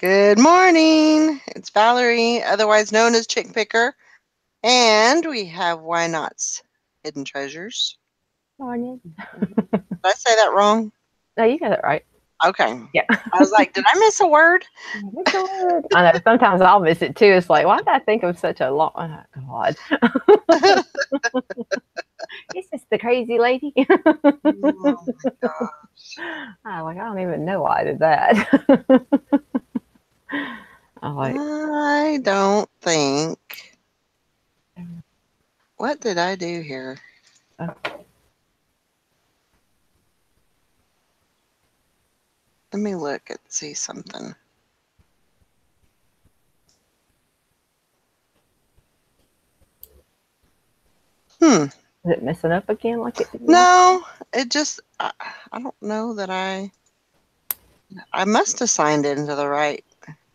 Good morning. It's Valerie, otherwise known as Chick Picker, and we have Why Not's Hidden Treasures. Morning. Did I say that wrong? No, you got it right. Okay. Yeah. I was like, did I miss a word? It's a word. I know. Sometimes I'll miss it too. It's like, why did I think of such a long? Oh, God. It's just the crazy lady. Oh my gosh. I don't even know why I did that. I'm like, I don't think. What did I do here? oh, Let me look and see something. is it messing up again like it did last? No, it just, I don't know that I must have signed into the right,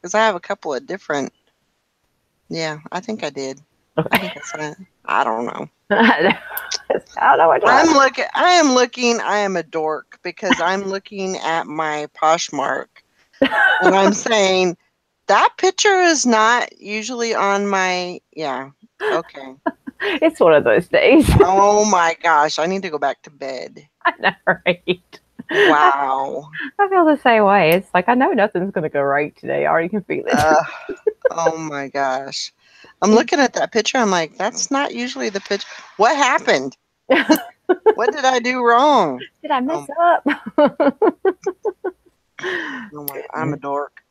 because I have a couple of different. Yeah, I think I did. I Okay. think I signed. I don't know. I don't know what to I'm looking. I am looking. I am a dork because I'm looking at my Poshmark and I'm saying that picture is not usually on my. Yeah. Okay. It's one of those days. Oh my gosh! I need to go back to bed. I know, right? Wow. I feel the same way. It's like I know nothing's gonna go right today. I already can feel it. Uh, oh my gosh. I'm looking at that picture. I'm like, that's not usually the picture. What happened? What did I do wrong? Did I mess Oh, up? oh my, I'm a Goodness. dork.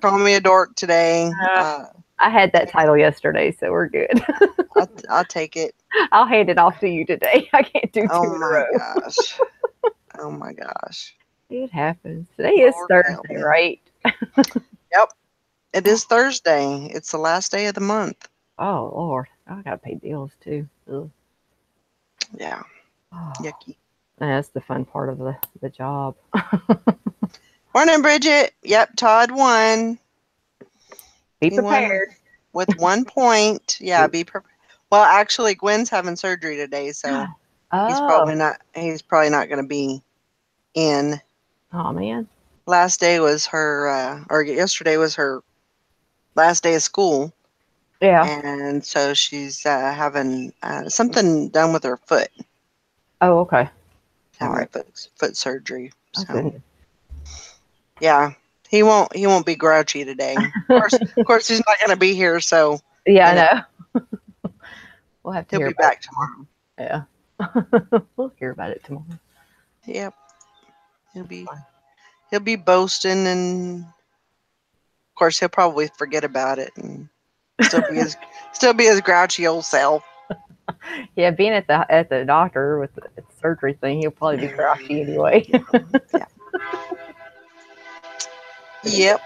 Call me a dork today. I had that title yesterday, so we're good. I'll take it. I'll hand it off to you today. I can't do two Oh in a my row. gosh. Oh my gosh. It happens. Today is Lord help Thursday, me. right? Yep. It is Thursday. It's the last day of the month. Oh Lord, I gotta pay bills too. Ugh. Yeah. Oh, Yucky. that's the fun part of the job. Morning, Bridget. Yep. Todd won. Be He won prepared. with 1 point. Yeah. Be prepared. Well, actually, Gwen's having surgery today, so Oh, He's probably not going to be in. oh man. Last day was her, or yesterday was her last day of school. Yeah. And so she's having something done with her foot, Oh, okay. All having right. foot surgery. Oh So goodness. yeah, he won't be grouchy today. Of course, he's not going to be here, so Yeah, you I know know. We'll have to he'll hear be about it back tomorrow. tomorrow. Yeah. We'll hear about it tomorrow. Yep, he'll be he'll be boasting, and of course he'll probably forget about it and still be his grouchy old self. Yeah, being at the doctor with the surgery thing, he'll probably be grouchy anyway. Yeah, yeah, yep.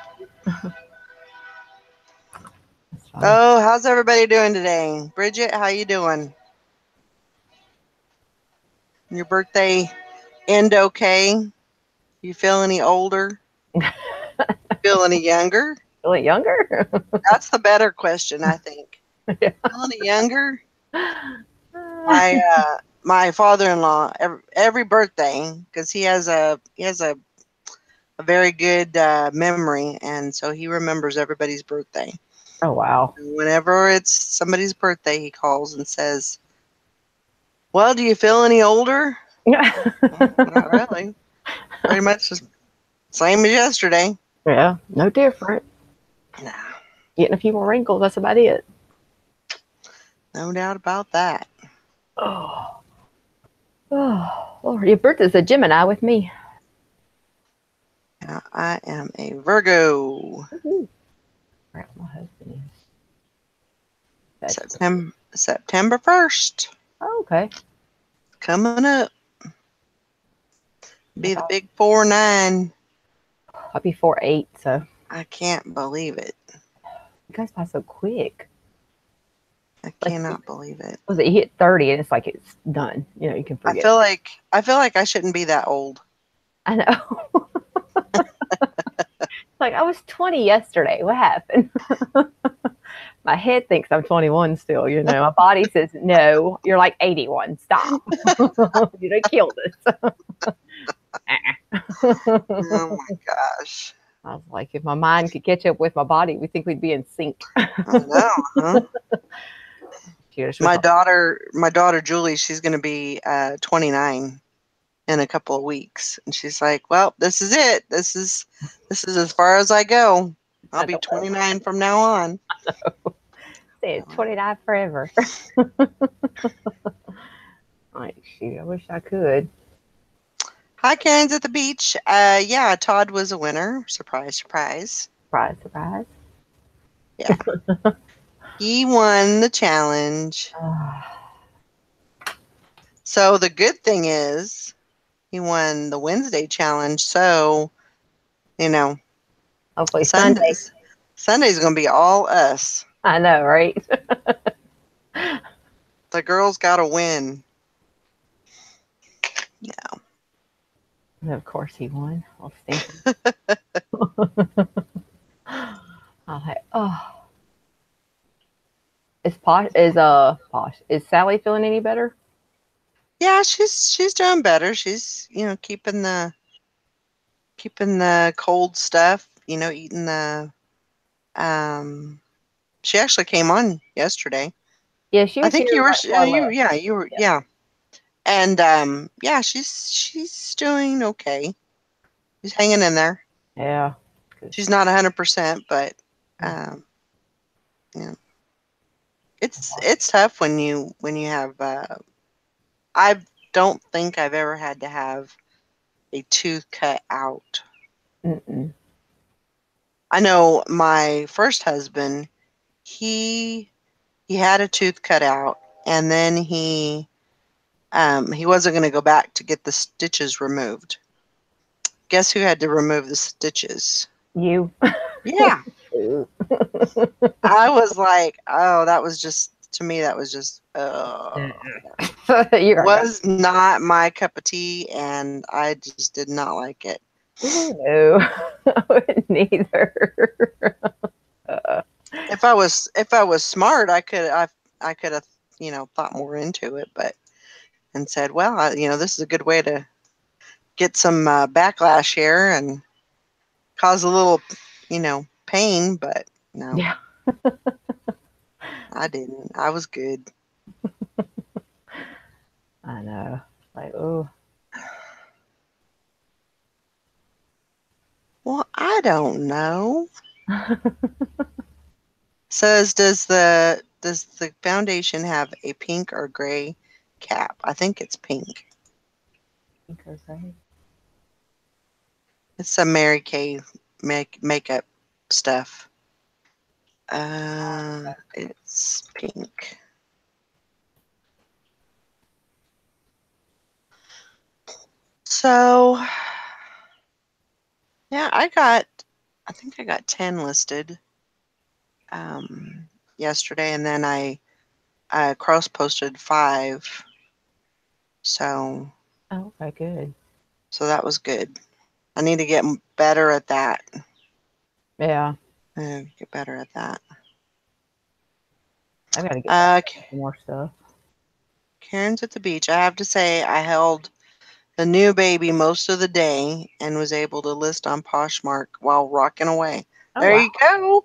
That's fine. Oh, how's everybody doing today? Bridget, how you doing? Your birthday end okay? You feel any older? Feel any younger? Really younger? That's the better question, I think. Yeah. Feel any younger? My father-in-law every birthday, because he has a very good memory, and so he remembers everybody's birthday. Oh wow. Whenever it's somebody's birthday, he calls and says, "Well, do you feel any older?" Not really. Pretty much the same as yesterday. Yeah, no different. Nah, Getting a few more wrinkles. That's about it. no doubt about that. Oh, oh, Lord. Your birthday's a Gemini with me. Now, I am a Virgo. Woohoo. Crap, my husband is. That's September 1st. oh, okay. Coming up. Be Yes, the big 4-9. I'll be 4'8", so I can't believe it. it goes by so quick. I Like, cannot believe it. was it? You hit 30 and it's like it's done. You know, you can I forget. feel like I feel like I shouldn't be that old. I know. Like I was 20 yesterday. What happened? My head thinks I'm 21 still. You know, my body says no. You're like 81. Stop. You done killed us. Oh my gosh. I was like, if my mind could catch up with my body, we think we'd be in sync. I know, huh? She was My like, daughter Julie, she's going to be 29 in a couple of weeks, and she's like, "Well, this is it. This is as far as I go. I'll I be don't know. 29 from now on." Said 29 forever. Like, shoot, I wish I could. Hi, Karen's at the beach. Yeah, Todd was a winner. Surprise, surprise. Surprise, surprise. Yeah, he won the challenge. So the good thing is he won the Wednesday challenge. So, you know, Hopefully Sunday. Sunday's going to be all us. I know, right? The girls got to win. Yeah. And of course he won. I was thinking. I was like, oh. Posh. Is Sally feeling any better? Yeah, she's doing better. She's, keeping the cold stuff, eating the she actually came on yesterday. Yeah, she I was think here you were right before I left. you were Yeah. yeah. And yeah, she's doing okay. She's hanging in there. Yeah. She's not 100%, but um yeah. It's tough when you have I don't think I've ever had to have a tooth cut out. Mm-mm. I know my first husband, he had a tooth cut out, and then he wasn't going to go back to get the stitches removed. Guess who had to remove the stitches? You. Yeah. I was like, oh, to me, that was just, You're like, was not my cup of tea, and I just did not like it. no, I wouldn't either. If I was smart, I could have, thought more into it, but and said, well, this is a good way to get some backlash here and cause a little, pain, but no, Yeah, I didn't. I was good. I know. Like, oh, Well, I don't know. Says, does the foundation have a pink or gray cap? I think it's pink. okay. It's some Mary Kay makeup stuff. It's pink. So, yeah, I think I got 10 listed um, yesterday, and then I cross posted 5. So, Oh, okay, good. so that was good. I need to get better at that. Yeah, Get better at that. I got to get back Uh, to some more stuff. Karen's at the beach. I have to say, I held the new baby most of the day and was able to list on Poshmark while rocking away. Oh, There wow. you go.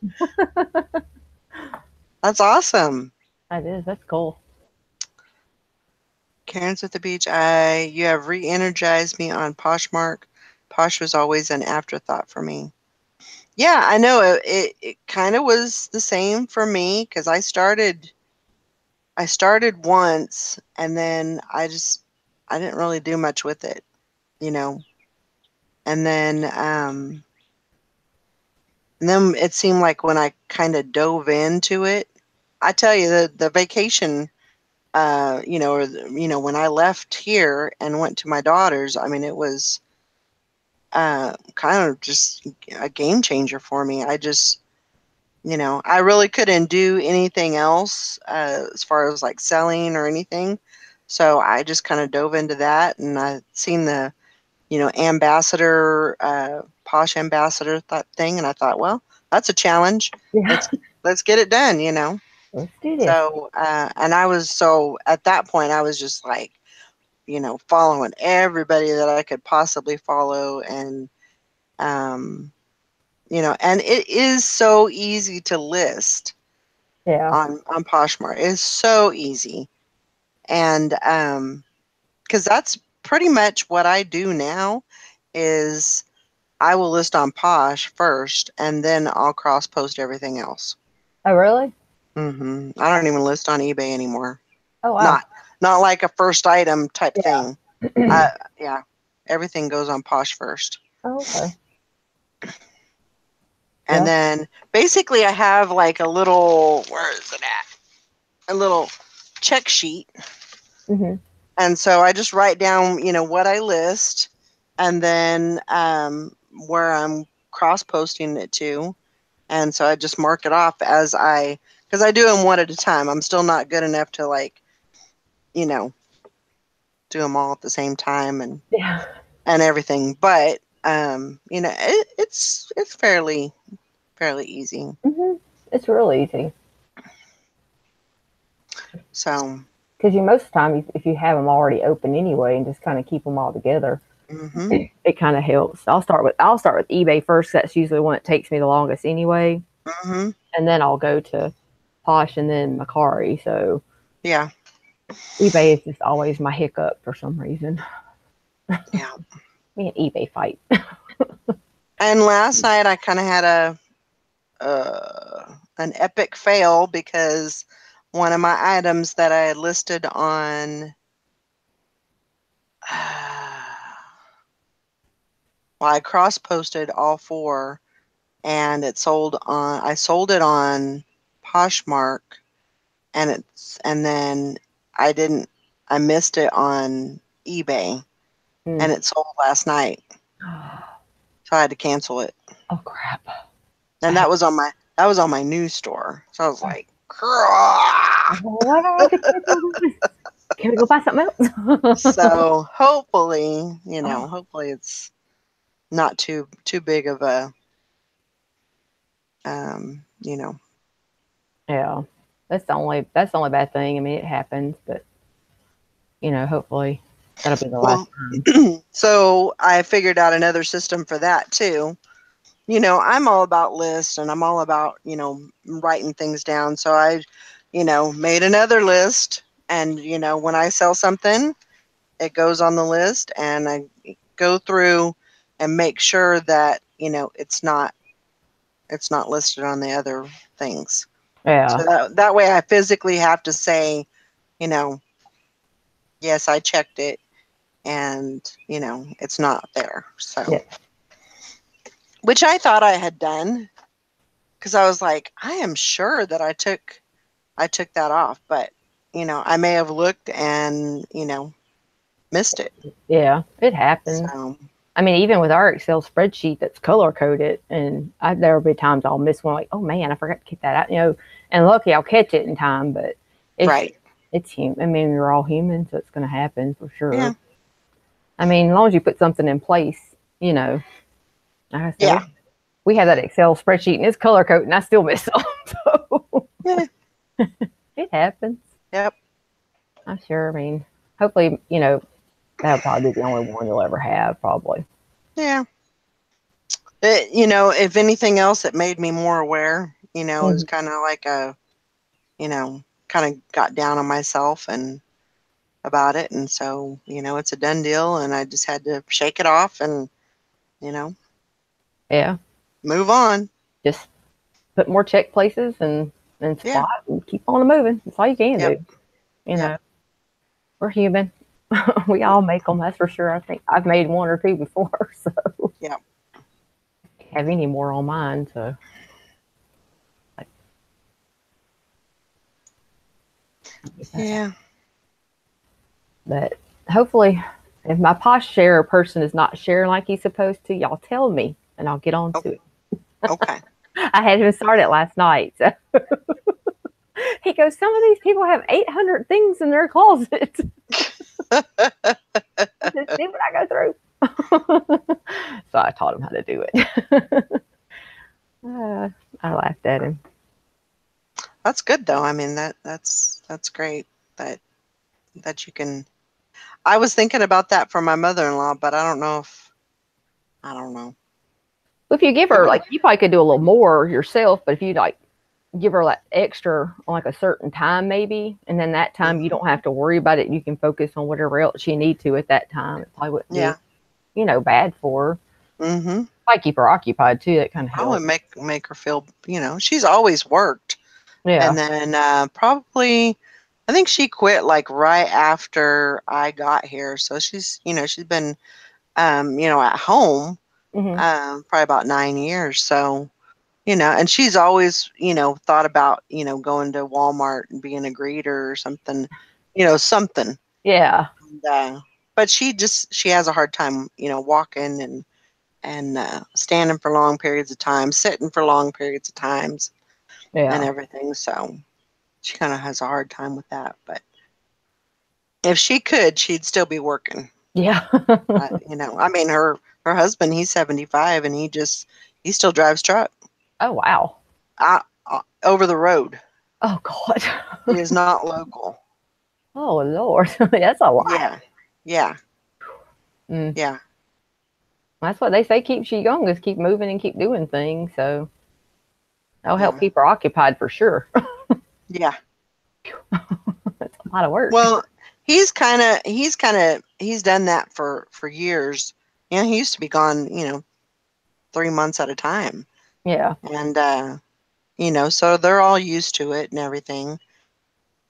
That's awesome. That is. That's cool. Karen's at the beach. You have re-energized me on Poshmark. Posh was always an afterthought for me. Yeah, I know it kind of was the same for me because I started once and then I didn't really do much with it, you know. And then it seemed like when I kind of dove into it, I tell you the vacation, when I left here and went to my daughter's, I mean, it was kind of just a game changer for me. I really couldn't do anything else as far as like selling or anything. So I just kind of dove into that, and I seen the, ambassador, posh ambassador thing, and I thought, well, that's a challenge. Yeah. Let's get it done. Let's do this. So, and so at that point, I was just like, following everybody that I could possibly follow, and um, and it is so easy to list Yeah. on Poshmark. It's so easy. And because that's pretty much what I do now is I will list on Posh first, and then I'll cross post everything else. Oh, really? I don't even list on eBay anymore. Oh, wow. Not not like a first item type thing. Yeah. Yeah, everything goes on Posh first. Oh, okay. And Yeah. then basically I have like a little, where is it at? A little check sheet. Hmm. And so I just write down, what I list and then where I'm cross posting it to. And so I just mark it off because I do them one at a time. I'm still not good enough to like, you know, do them all at the same time Yeah. and everything. But, it's fairly easy. Hmm. It's real easy. So, Because most of the time, if you have them already open anyway and just kind of keep them all together, hmm it kind of helps. I'll start with eBay first. That's usually one that takes me the longest anyway, hmm and then I'll go to Posh and then Macari. So yeah, eBay is just always my hiccup for some reason. yeah. Me and eBay fight. And last night I kind of had an epic fail because one of my items that I had listed on, well, I cross posted all four, and I sold it on Poshmark, and then I didn't, I missed it on eBay, Mm. and it sold last night, so I had to cancel it. Oh crap! I And hate. that was on my news store. So I was like, "Grrrah." What I have to cancel this? Can we go buy something else? So hopefully, Oh, hopefully it's not too big of a you know. yeah, that's the only bad thing. I mean, it happens, but hopefully that'll be the last Well, time. so I figured out another system for that too. I'm all about lists and I'm all about, writing things down. So I, made another list and, when I sell something, it goes on the list and I go through and make sure that, it's not listed on the other things. Yeah, So that way I physically have to say, you know, yes, I checked it and, it's not there. So, yeah, which I thought I had done because I was like, I am sure that I took that off, but I may have looked and, missed it. yeah. It happens. So, I mean, even with our Excel spreadsheet that's color coded, and there will be times I'll miss one, like, oh man, I forgot to keep that out. And lucky I'll catch it in time, but it's right. it's human. I mean, we're all human, so it's going to happen for Yeah. sure. I mean, as long as you put something in place, like I said, Yeah. we have that Excel spreadsheet and it's color coded, and I still miss them. So Yeah. it happens. Yep. I'm sure. I mean, hopefully, that'll probably be the only one you'll ever have, probably. Yeah. If anything else, it made me more aware. It was Mhm. kind of like kind of got down on myself and about it. And so, it's a done deal. And I just had to shake it off and, you know, Yeah. move on. Just put more check places and Yeah. spot and keep on moving. That's all you can Yep. do. You Yep. know, we're human. We all make them. That's for sure. I think I've made one or two before, so Yep. have any more on mine. So, like, Yeah. but hopefully, if my posh share person is not sharing like he's supposed to, y'all tell me and I'll get on Oh, to it. okay. I had him start it last night. So he goes, some of these people have 800 things in their closet. Just see what I go through. So I taught him how to do it. uh, I laughed at him. That's good though. I mean that's great that you can. I was thinking about that for my mother-in-law, but I don't know. If you give It her would, like, you probably could do a little more yourself, but if you like give her like extra on like a certain time maybe, and then that time you mhm. don't have to worry about it. You can focus on whatever else you need to at that time. It probably wouldn't be, Yeah. bad for her. Mm-hmm. Probably keep her occupied too. That kind of Probably helps. make her feel, she's always worked. And Yeah. then probably, I think she quit like right after I got here. So she's been, at home Hmm. probably about 9 years. So, and she's always, thought about, going to Walmart and being a greeter or something, something. Yeah. And, but she has a hard time, walking and standing for long periods of time, sitting for long periods of times and Yeah. everything. So she kind of has a hard time with that. But if she could, she'd still be working. Yeah. I mean, her husband, he's 75, and he still drives truck Oh wow. over the road. Oh God. He is not local. Oh Lord. That's a lot. Yeah, yeah, Mm. yeah, That's what they say keeps you young, is keep moving and keep doing things. So that'll help yeah, keep her occupied for sure. yeah. That's a lot of work. Well, he's done that for years. He used to be gone, 3 months at a time, Yeah. and so they're all used to it and everything.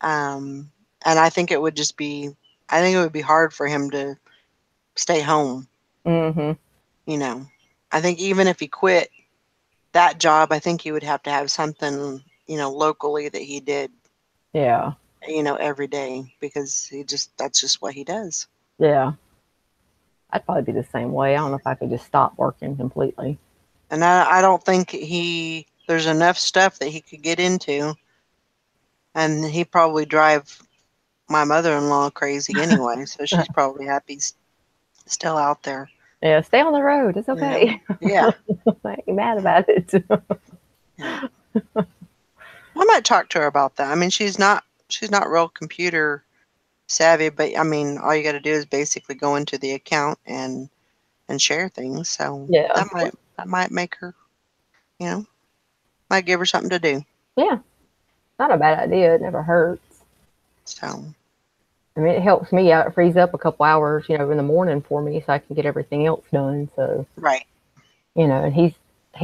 Um, and I think it would be hard for him to stay home. Hmm. You know, I think even if he quit that job, I think he would have to have something, locally that he did, Yeah. every day because that's just what he does. Yeah. I'd probably be the same way. I don't know if I could just stop working completely. And I don't think there's enough stuff that he could get into, and he probably drive my mother-in-law crazy anyway, so she's probably happy still out there. Yeah, stay on the road. It's okay. Yeah, I ain't mad about it. yeah. I might talk to her about that. I mean, she's not real computer savvy, but I mean, all you got to do is basically go into the account and share things. So Yeah. that might make her, you know, might give her something to do. Yeah. Not a bad idea. It never hurts. So I mean, it helps me out. It frees up a couple hours, in the morning for me so I can get everything else done. So, right. and he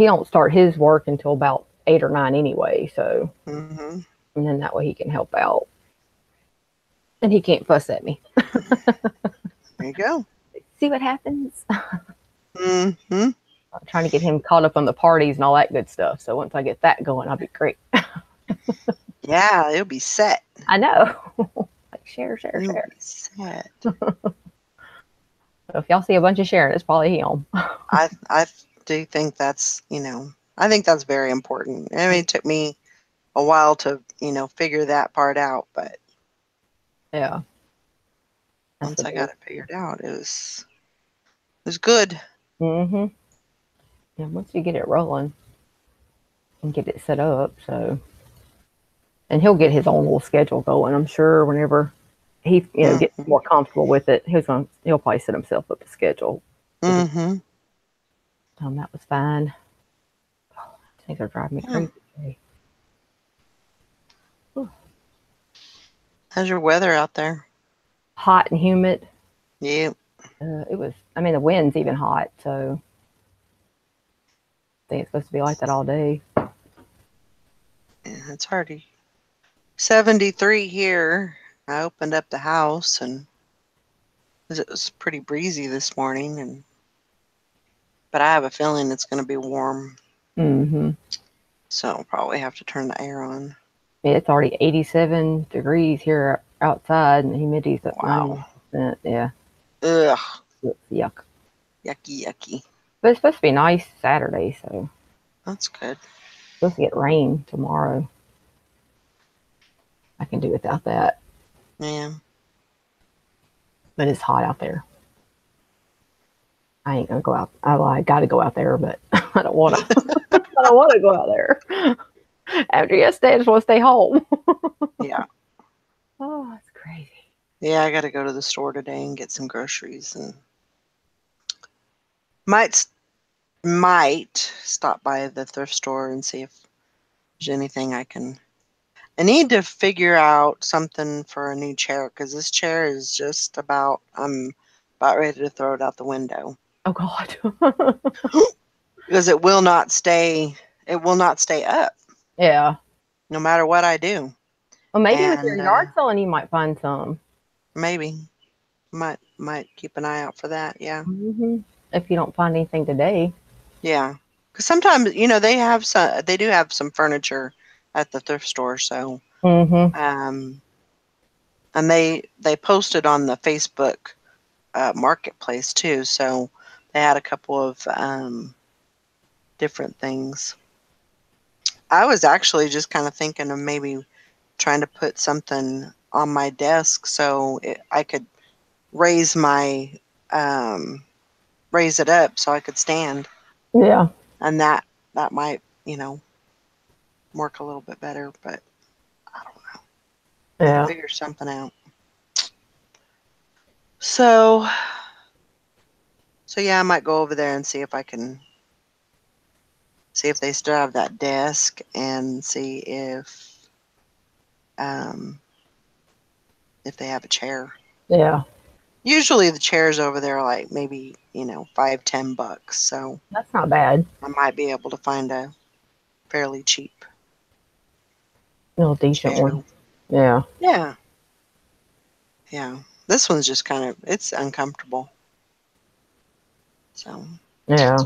don't start his work until about 8 or 9 anyway. So, Hmm. and then that way he can help out. And he can't fuss at me. There you go. See what happens? Hmm. I'm trying to get him caught up on the parties and all that good stuff. So once I get that going, I'll be great. Yeah, it'll be set. I know. Like share, share, You'll share. be set. So if y'all see a bunch of sharing, it's probably him. I do think I think that's very important. I mean, it took me a while to, figure that part out, but Yeah, that's once the I big. got it figured out, it was good. Mm-hmm. And once you get it rolling and get it set up, so and he'll get his own little schedule going. I'm sure whenever he gets Hmm. more comfortable with it, he'll probably set himself up a schedule. Hmm. That was fine. Things are driving me Yeah. crazy today. Whew. How's your weather out there? Hot and humid. Yeah. It was. I mean, the wind's even hot, so I think it's supposed to be like that all day. Yeah, it's already 73 here. I opened up the house and 'cause it was pretty breezy this morning, but I have a feeling it's going to be warm, Mm-hmm. so I'll probably have to turn the air on. Yeah, it's already 87 degrees here outside, and the humidity's at Wow. 90%. Yeah, Ugh. it's yuck. Yucky, yucky. But it's supposed to be nice Saturday, so That's good. it's supposed to get rain tomorrow. I can do without that, Yeah. but it's hot out there. I ain't gonna go out. I got to go out there, but I don't want to. I don't want to go out there. After yesterday, I just want to stay home. Yeah. Oh, it's crazy. Yeah, I got to go to the store today and get some groceries and might might stop by the thrift store and see if there's anything I need to figure out something for a new chair because this chair is just I'm about ready to throw it out the window. Oh God. Because it will not stay up Yeah. no matter what I do. Well, maybe with your And yard selling, you might find some. maybe might keep an eye out for that. Yeah. If you don't find anything today. Yeah. Because sometimes, they do have some furniture at the thrift store. So, Mm-hmm. and they posted on the Facebook marketplace too. So they had a couple of different things. I was actually just kind of thinking of maybe trying to put something on my desk so I could raise raise it up so I could stand, Yeah. and that might work a little bit better, but I don't know. Got to Yeah. figure something out. So yeah, I might go over there and see if I can see if they still have that desk and see um if they have a chair. Yeah. Usually the chairs over there are like maybe, $5-10. So That's not bad. I might be able to find a fairly cheap Little decent chair. one. Yeah. Yeah. Yeah. This one's just it's uncomfortable. So Yeah.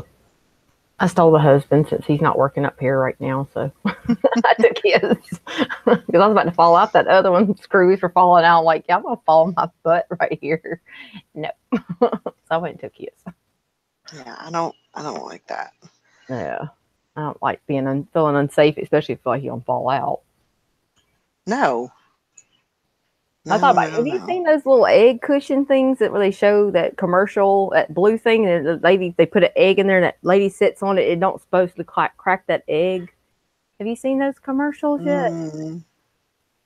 I stole the husband since he's not working up here right now, so I took his because I was about to fall out. That other one, screws were falling out. I'm like, yeah, I'm gonna fall on my butt right here. No, so I went and took his. yeah, I don't like that. Yeah, I don't like feeling unsafe, especially if I feel like you're gonna fall out. No. I thought No, about. no, Have you no. seen those little egg cushion things that where they show that commercial, that blue thing, and the lady they put an egg in there, and that lady sits on it. It don't supposed to crack that egg. Have you seen those commercials yet? Mm,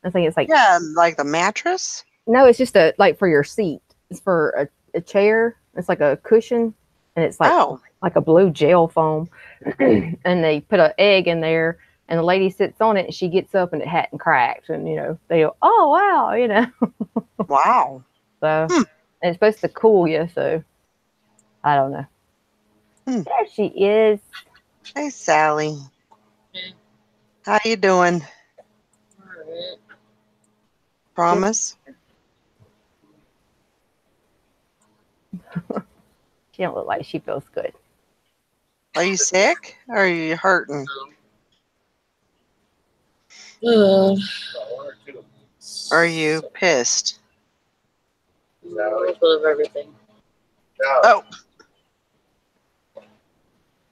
I think it's like yeah, like the mattress. no, it's just a like for your seat. It's for a chair. It's like a cushion, and it's Oh, like a blue gel foam, and they put an egg in there, and the lady sits on it, and she gets up, and it hadn't cracked, and they go, oh wow. wow. So Hmm. and it's supposed to cool you. So I don't know. Hmm. There she is. Hey, Sally. Okay. How you doing? Alright. Promise? She don't look like she feels good. Are you sick? Or are you hurting? Uh, Or are you pissed? a little bit of everything. Oh,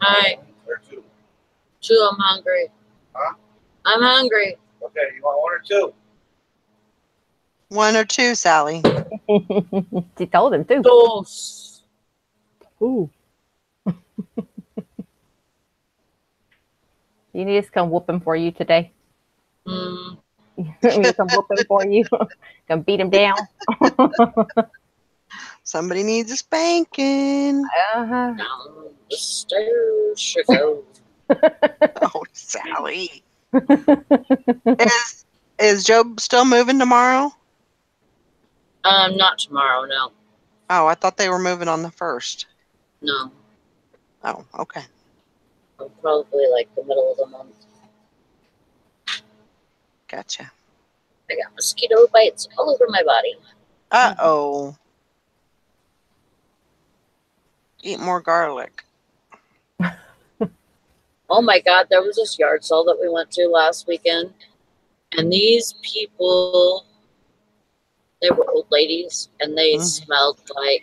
Hi. Two, I'm hungry. Huh? I'm hungry. Okay, you want one or two? one or two, Sally. She told him too. Dos. Ooh. You need us to come whooping for you today. Mm. Me come whooping for you. Come beat him down. Somebody needs a spanking. Uh-huh. Down the stairs she goes. Oh, Sally. Is Job still moving tomorrow? Not tomorrow, no. Oh, I thought they were moving on the 1st. No. Oh, okay. Probably like the middle of the month. Gotcha. I got mosquito bites all over my body. Uh-oh. Eat more garlic. Oh my god, there was this yard sale that we went to last weekend. And these people, they were old ladies, and they smelled like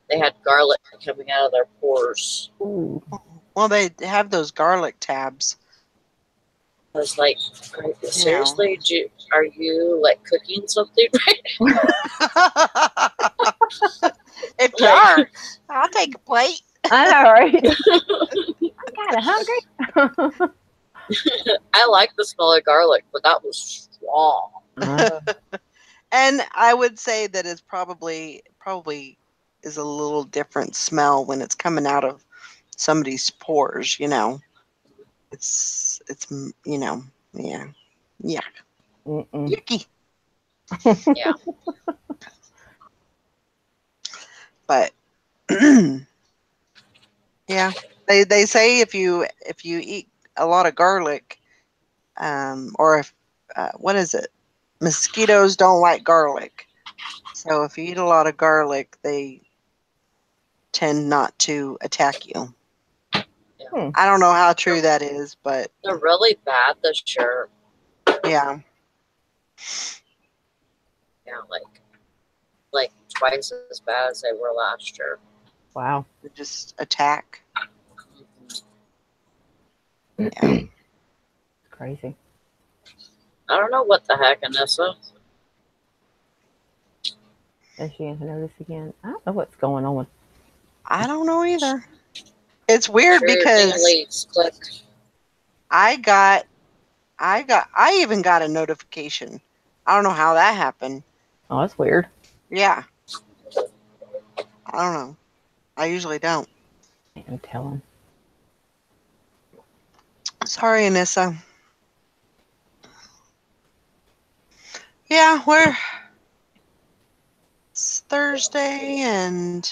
they had garlic coming out of their pores. Ooh. Well, they have those garlic tabs. I was like, seriously, are you like cooking something right If you are, I'll take a plate. I know, right? I'm kind of hungry. I like the smell of garlic, but that was strong. And I would say that it's probably is a little different smell when it's coming out of somebody's pores, you know. It's you know, yeah. Yeah. Mm-mm. Yucky. Yeah. But yeah. They say if you eat a lot of garlic, or if what is it? Mosquitoes don't like garlic. So if you eat a lot of garlic, they tend not to attack you. Yeah. I don't know how true that is, but They're really bad this year. yeah. Yeah, like twice as bad as they were last year. Wow. They just attack. Mm-hmm. Yeah. Crazy. I don't know what the heck, Anissa. Is she going to notice again? I don't know what's going on with. I don't know either. It's weird Sure, your thing because leaves. Click. I got I even got a notification. I don't know how that happened. Oh, that's weird. Yeah. I don't know. I usually don't. Ain't no telling. Sorry, Anissa. Yeah, it's Thursday and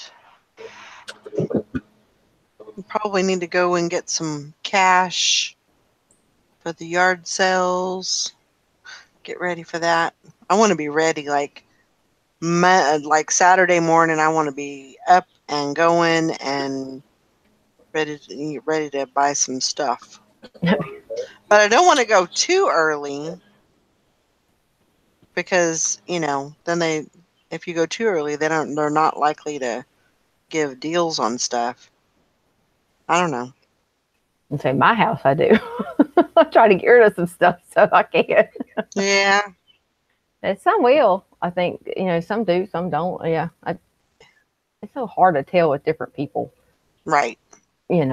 we probably need to go and get some cash for the yard sales. Get ready for that. I want to be ready like Saturday morning. I want to be up and going and ready to buy some stuff. But I don't want to go too early because, you know, then if you go too early, they're not likely to give deals on stuff. I don't know. And say my house, I do. I try to get rid of some stuff so I can. Yeah. And some will. I think some do, some don't. Yeah, it's so hard to tell with different people. Right. Because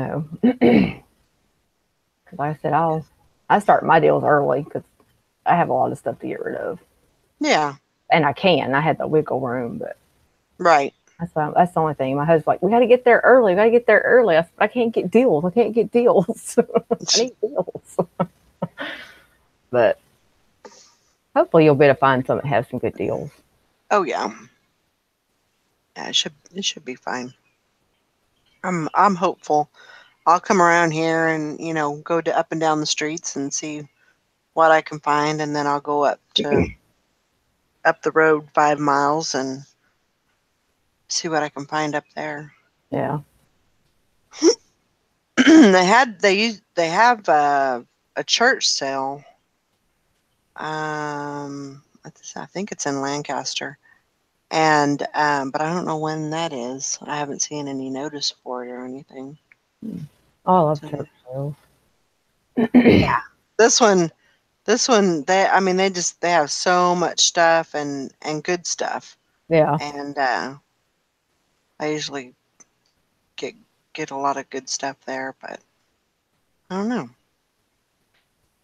like I said, I start my deals early because I have a lot of stuff to get rid of. Yeah. And I can. I had the wiggle room, but Right. that's the only thing. My husband's like, we got to get there early. We got to get there early. I said, I can't get deals. I can't get deals. I need deals. But hopefully you'll be able to find some that have some good deals. Oh yeah. Yeah, it should be fine. I'm hopeful. I'll come around here and, go to up and down the streets and see what I can find, and then I'll go up the road 5 miles and see what I can find up there. Yeah. they have a church sale. I think it's in Lancaster, and but I don't know when that is. I haven't seen any notice for it or anything. Oh, I love So, church sales. yeah, this one they have so much stuff and good stuff. Yeah. And I usually get a lot of good stuff there, but I don't know.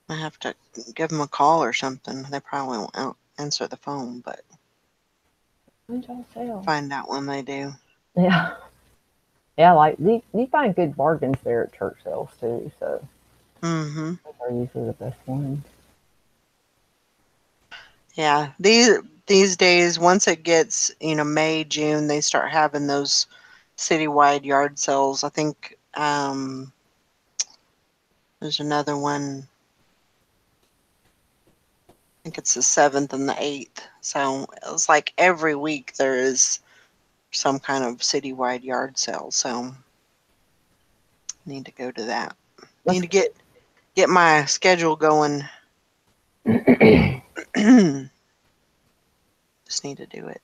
I have to give them a call or something. They probably won't answer the phone, but find out when they do. Yeah. Yeah, like you find good bargains there at church sales too, so those are usually the best ones. Yeah, these days, once it gets May, June, they start having those citywide yard sales. I think there's another one. I think it's the 7th and the 8th. So it's like every week there is some kind of citywide yard sale. So need to go to that. Need to get my schedule going. Just need to do it.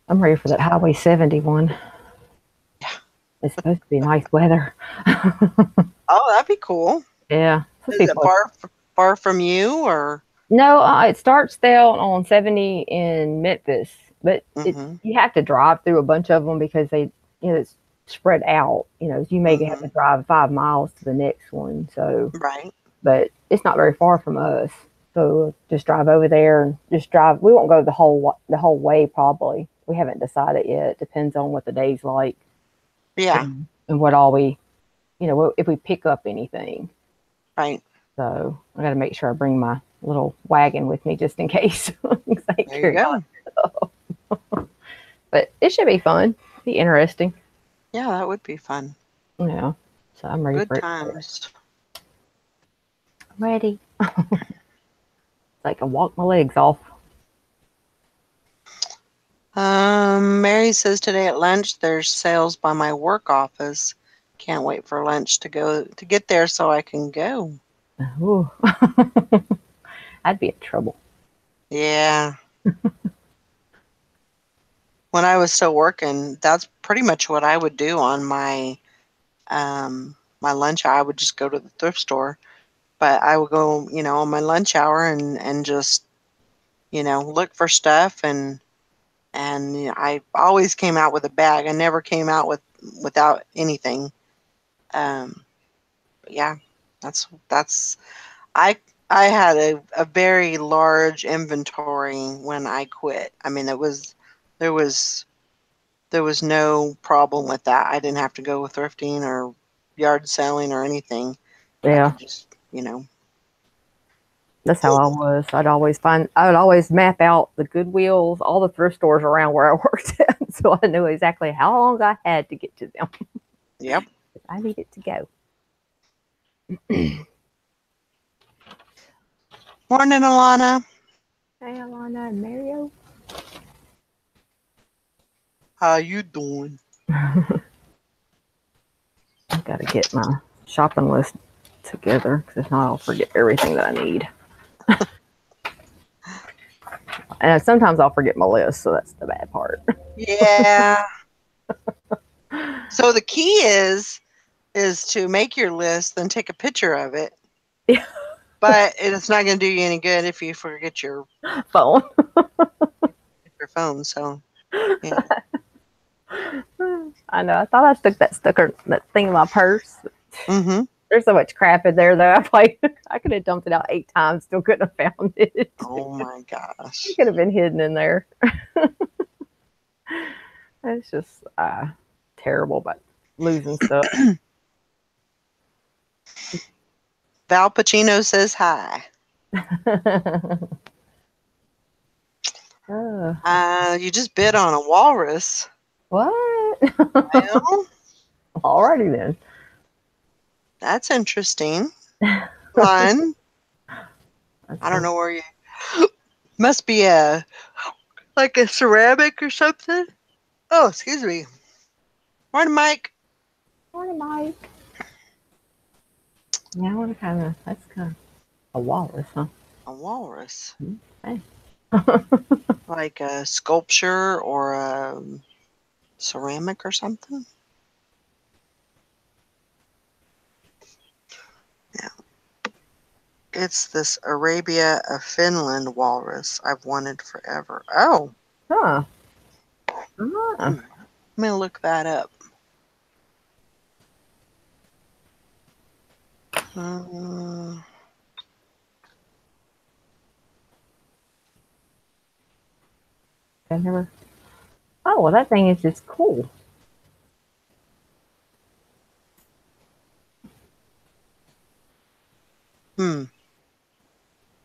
I'm ready for that Highway 71. Yeah. It's supposed to be nice weather. Oh, that'd be cool. Yeah. Is it far from you or? No, it starts down on 70 in Memphis, but you have to drive through a bunch of them because it's spread out. You may have to drive 5 miles to the next one. So, right. But it's not very far from us. So just drive over there and just drive. We won't go the whole way probably. We haven't decided yet. It depends on what the day's like. Yeah. and what all we, if we pick up anything. Right. So I got to make sure I bring my little wagon with me just in case. There you go. But it should be fun. Be interesting. Yeah, that would be fun. Yeah. So I'm ready Good for it. times. Ready. I can walk my legs off. Mary says today at lunch there's sales by my work office. Can't wait for lunch to get there so I can go. Ooh. I'd be in trouble. Yeah. When I was still working, that's pretty much what I would do on my my lunch hour. I would just go to the thrift store, but I would go, on my lunch hour and just, look for stuff and I always came out with a bag. I never came out without anything. But yeah, that's I I had a very large inventory when I quit. I mean, there was there was no problem with that. I didn't have to go thrifting or yard selling or anything. I Yeah. could just, That's how I was. I would always map out the Goodwills, all the thrift stores around where I worked at. So I knew exactly how long I had to get to them. Yep. I needed to go. Morning, Alana. Hey, Alana and Mario. How you doing? I got to get my shopping list together because if not, I'll forget everything that I need. And sometimes I'll forget my list, so that's the bad part. Yeah. So the key is to make your list, then take a picture of it. Yeah. But it's not going to do you any good if you forget your Phone. phone. So, yeah. I know. I thought I stuck that thing in my purse. Mm-hmm. There's so much crap in there, though. I could have dumped it out 8 times, still couldn't have found it. Oh my gosh. It could have been hidden in there. It's just terrible about losing stuff. Val Pacino says hi. You just bid on a walrus. What? Well, Alrighty then. that's interesting. Fun. I don't know where you must be like a ceramic or something. Oh, excuse me. Morning, Mike. Morning, Mike. Yeah, that's kind of a walrus, huh? A walrus. Hey. Like a sculpture or a ceramic or something. Yeah. It's this Arabia of Finland walrus I've wanted forever. Oh. Huh. Let me look that up. I never. Oh, well, that thing is just cool.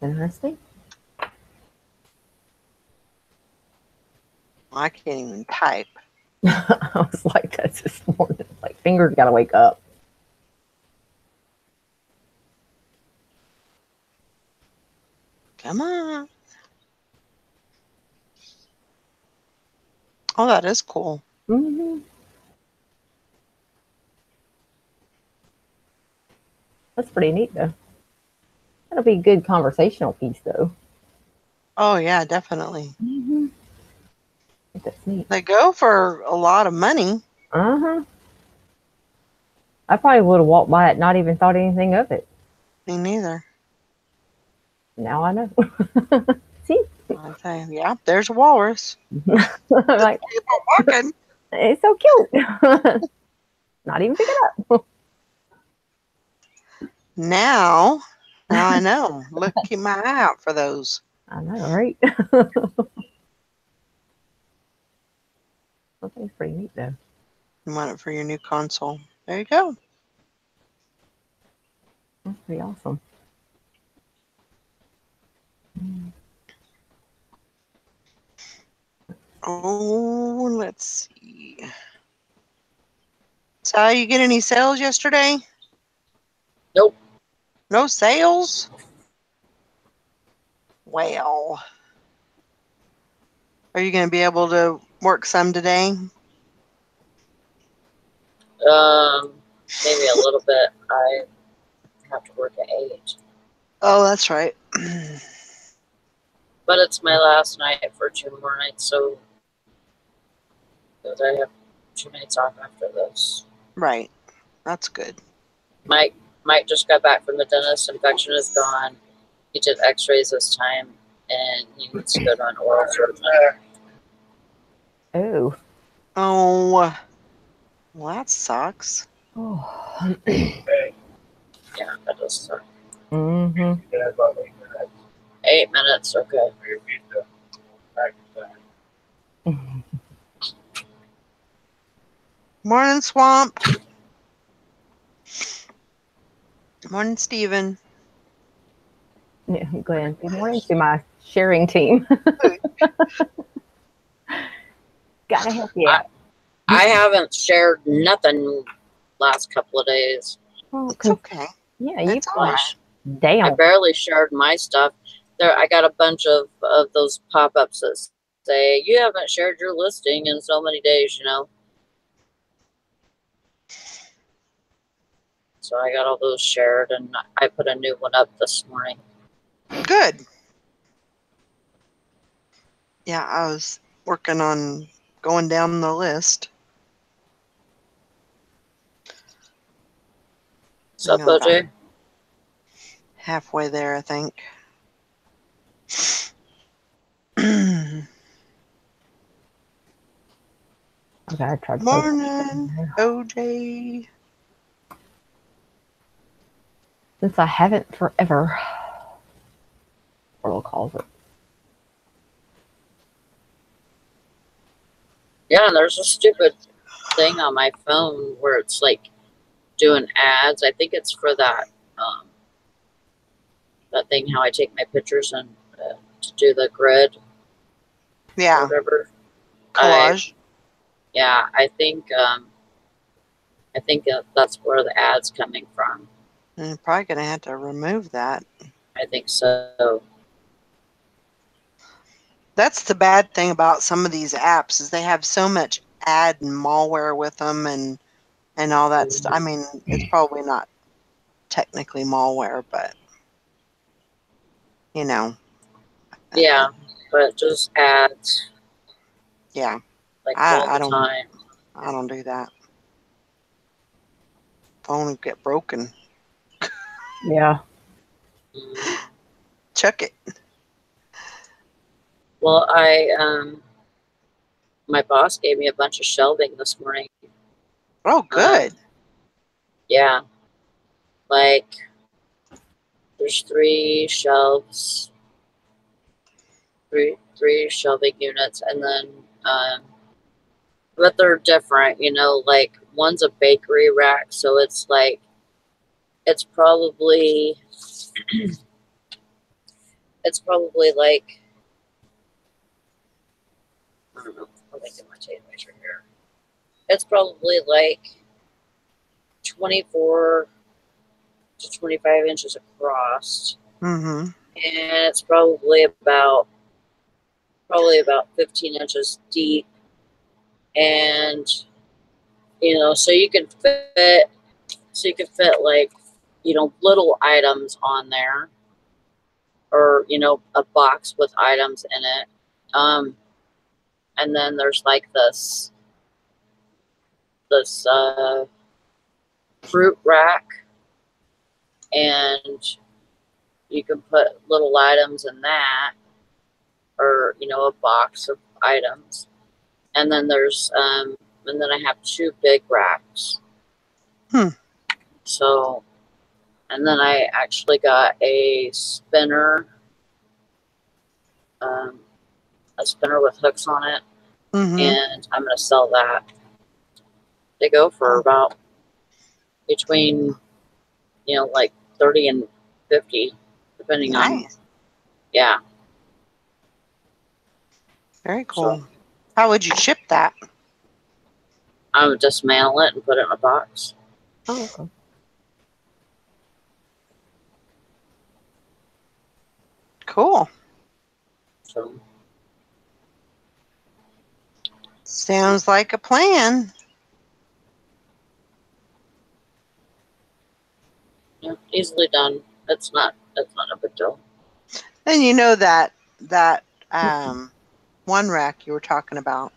Interesting. I can't even type. I was like, that's just more like fingers got to wake up. Come on. Oh, that is cool. Mm-hmm. That's pretty neat, though. That'll be a good conversational piece, though. Oh, yeah, definitely. Mm-hmm. That's neat. They go for a lot of money. Uh-huh. I probably would have walked by it, not even thought anything of it. Me neither. Now I know. See? I say, yeah, there's a walrus. I'm like, keep on walking. It's so cute. Not even pick it up. Now I know. Look, keep my eye out for those. I know, right? That thing's pretty neat, though. You want it for your new console? There you go. That's pretty awesome. Oh, let's see. So, you get any sales yesterday? Nope. No sales? Well, are you going to be able to work some today? Maybe a little bit. I have to work at 8. Oh, that's right. But it's my last night for 2 more nights, so I have 2 nights off after this. Right. That's good. Mike just got back from the dentist. Infection is gone. He did x-rays this time, and he needs to go to an oral surgeon. Oh. Oh, well, that sucks. Oh. Yeah, that does suck. Mm-hmm. 8 minutes, okay. Morning, Swamp. Morning, Steven. Yeah, Glenn, good morning to my sharing team. Gotta help you out. I haven't shared nothing last couple of days. Well, It's okay. yeah, you It's all right. I damn. barely shared my stuff. There, I got a bunch of those pop-ups that say you haven't shared your listing in so many days. So I got all those shared, and I put a new one up this morning. Good. Yeah, I was working on going down the list. What's up, You know, about OJ? halfway there, I think. Okay, I tried to Morning, OJ. since I haven't forever. Portal calls it. Yeah, and there's a stupid thing on my phone where it's like doing ads. I think it's for that that thing how I take my pictures and to do the grid or Yeah, whatever. collage. I think that's where the ad's coming from. I'm probably going to have to remove that. I think so. That's the bad thing about some of these apps is they have so much ad and malware with them and all that stuff. I mean, it's probably not technically malware, but you know. Yeah, but just ads Yeah, like all I the don't time. I don't do that. Phone will get broken. Yeah. Check it. Well, my boss gave me a bunch of shelving this morning. Oh, good. Yeah, like there's 3 shelves, three shelving units, and then but they're different. Like one's a bakery rack, so it's like it's probably like I don't know. Let me get my tape measure here. It's probably like 24 to 25 inches across, Mm-hmm. and it's probably about 15 inches deep, and so you can fit like little items on there, or a box with items in it, and then there's like this fruit rack, and you can put little items in that, or a box of items, and then I have 2 big racks. So, and then I actually got a spinner with hooks on it, Mm-hmm. and I'm gonna sell that. They go for about between, like 30 and 50, depending on, Nice. yeah. Very So cool. How would you ship that? I would dismantle it and put it in a box. Oh, okay. Cool. So Sounds like a plan. yeah, easily done. That's not a big deal. And you know that one rack you were talking about.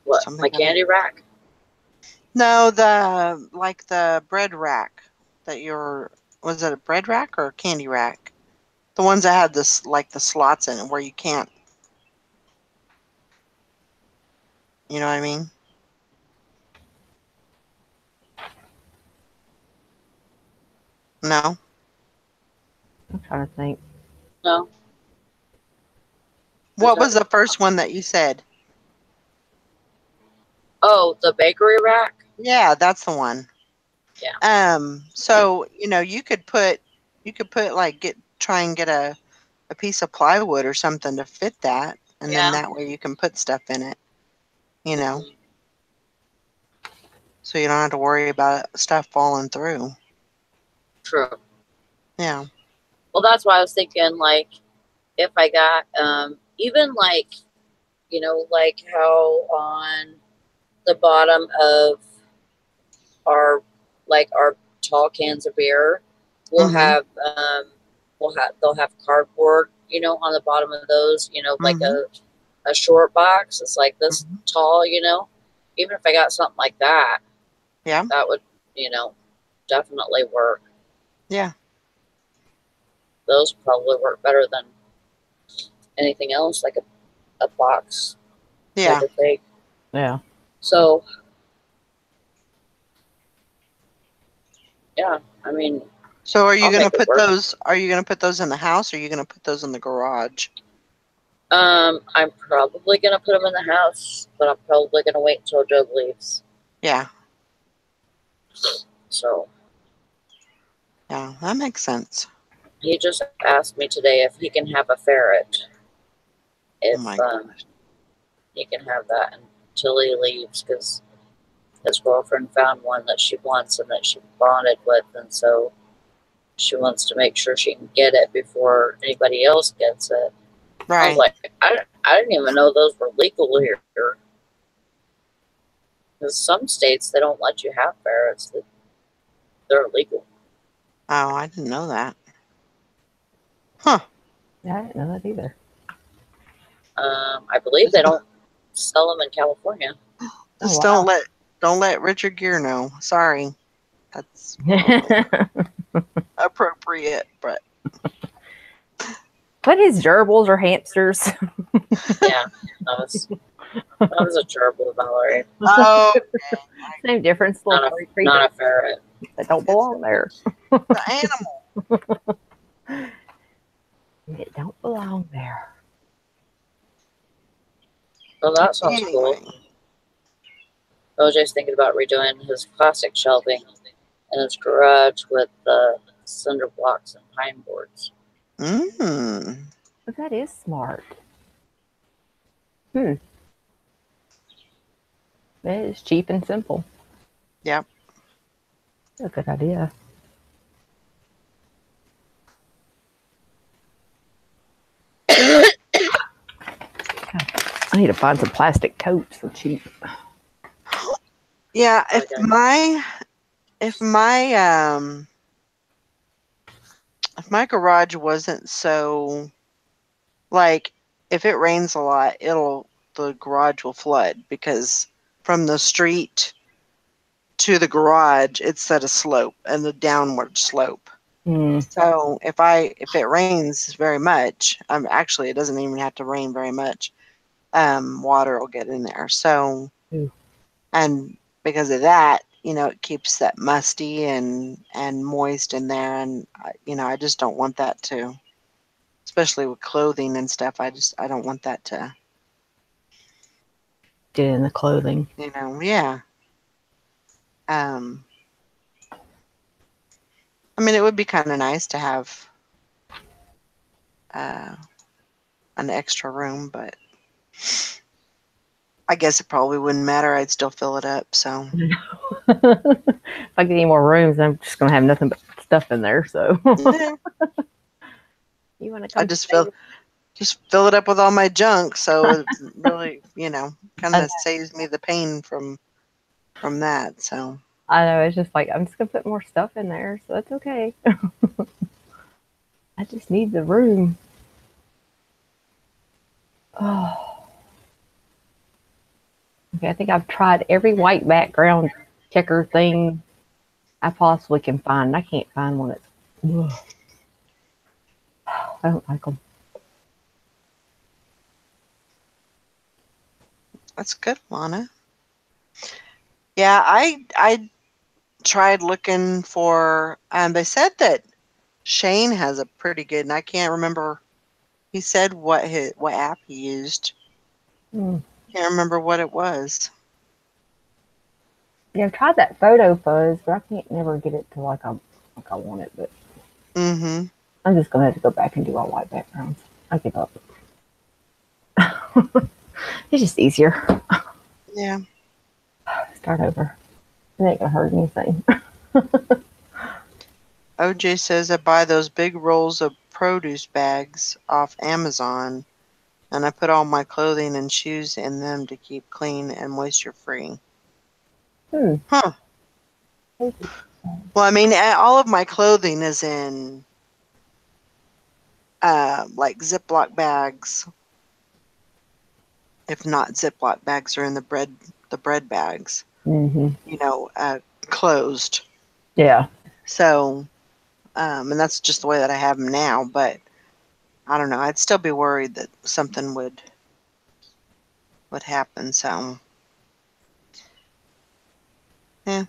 What, Something my candy rack? No, the bread rack that was it a bread rack or a candy rack? The ones that had this like the slots in it where you can't, you know what I mean? No. I'm trying to think. No. What was the first one that you said? Oh, the bakery rack? Yeah, that's the one. Yeah. So, you could like try and get a piece of plywood or something to fit that, and then Yeah. that way you can put stuff in it, Mhm. so you don't have to worry about stuff falling through. True. Yeah. Well, that's why I was thinking, like, if I got, even like, like how on the bottom of our, like our tall cans of beer, we'll Mm-hmm. have, they'll have cardboard, on the bottom of those, like Mm-hmm. a short box. It's like this Mm-hmm. tall, even if I got something like that, Yeah. that would, definitely work. Yeah. Those probably work better than anything else, like a box type Yeah. of thing. Yeah. So, yeah, I mean, So are you I'll going to make it put work. those in the house, or are you going to put those in the garage? I'm probably gonna put them in the house, but I'm probably gonna wait until Joe leaves. Yeah. So Yeah, that makes sense. he just asked me today if he can have a ferret. Oh If my gosh. he can have that until he leaves, because his girlfriend found one that she wants and that she bonded with, and so she wants to make sure she can get it before anybody else gets it. I was Right. like, I didn't even know those were legal here. Because some states they don't let you have ferrets; that they're illegal. Oh, I didn't know that. Huh. Yeah, I didn't know that either. I believe they don't sell them in California. Oh, Just wow. don't let Richard Gere know. Sorry. That's appropriate, but But his gerbils are hamsters. Yeah, that was a gerbil, Valerie. oh, Same difference, little Not a furry creatures not a ferret. that don't belong there. the animal. It don't belong there. Well, that sounds cool. Anyway. OJ's thinking about redoing his plastic shelving in his garage with cinder blocks and pine boards. Mm. But that is smart. That is cheap and simple. Yep. That's a good idea. I need to find some plastic totes for cheap. Yeah, Okay. if my garage wasn't so, like, if it rains a lot, the garage will flood because from the street to the garage it's at a slope and the downward slope. So if it rains very much, actually it doesn't even have to rain very much. Water will get in there. So Ooh. and because of that, it keeps that musty and moist in there, and I just don't want that to, especially with clothing and stuff. I don't want that to wasted in the clothing. Yeah. I mean, it would be kind of nice to have an extra room, but I guess it probably wouldn't matter. I'd still fill it up. So If I get any more rooms, I'm just gonna have nothing but stuff in there. So yeah, you want to I come just fill it up with all my junk. So it really, kind I, of saves me the pain from that. So I know it's just like I'm just gonna put more stuff in there, so that's okay. I just need the room. Oh, okay. I think I've tried every white background checker thing I possibly can find. I can't find one that's. Ugh, I don't like them. that's good, Lana. Yeah, I tried looking for. They said that Shane has a pretty good, and I can't remember. He said what app he used. Mm. Can't remember what it was. Yeah, I've tried that photo fuzz, but I can't never get it to like I want it. But Mm-hmm. I'm just gonna have to go back and do all white backgrounds. I give up. It's just easier. Yeah. Start over. It ain't gonna hurt anything. OJ says I buy those big rolls of produce bags off Amazon, and I put all my clothing and shoes in them to keep clean and moisture free. Hmm. Huh. Well, I mean, all of my clothing is in like Ziploc bags. If not Ziploc bags, are in the bread bags. Mm-hmm. Closed. Yeah. So, and that's just the way that I have them now. But I don't know. I'd still be worried that something would happen. So, yeah,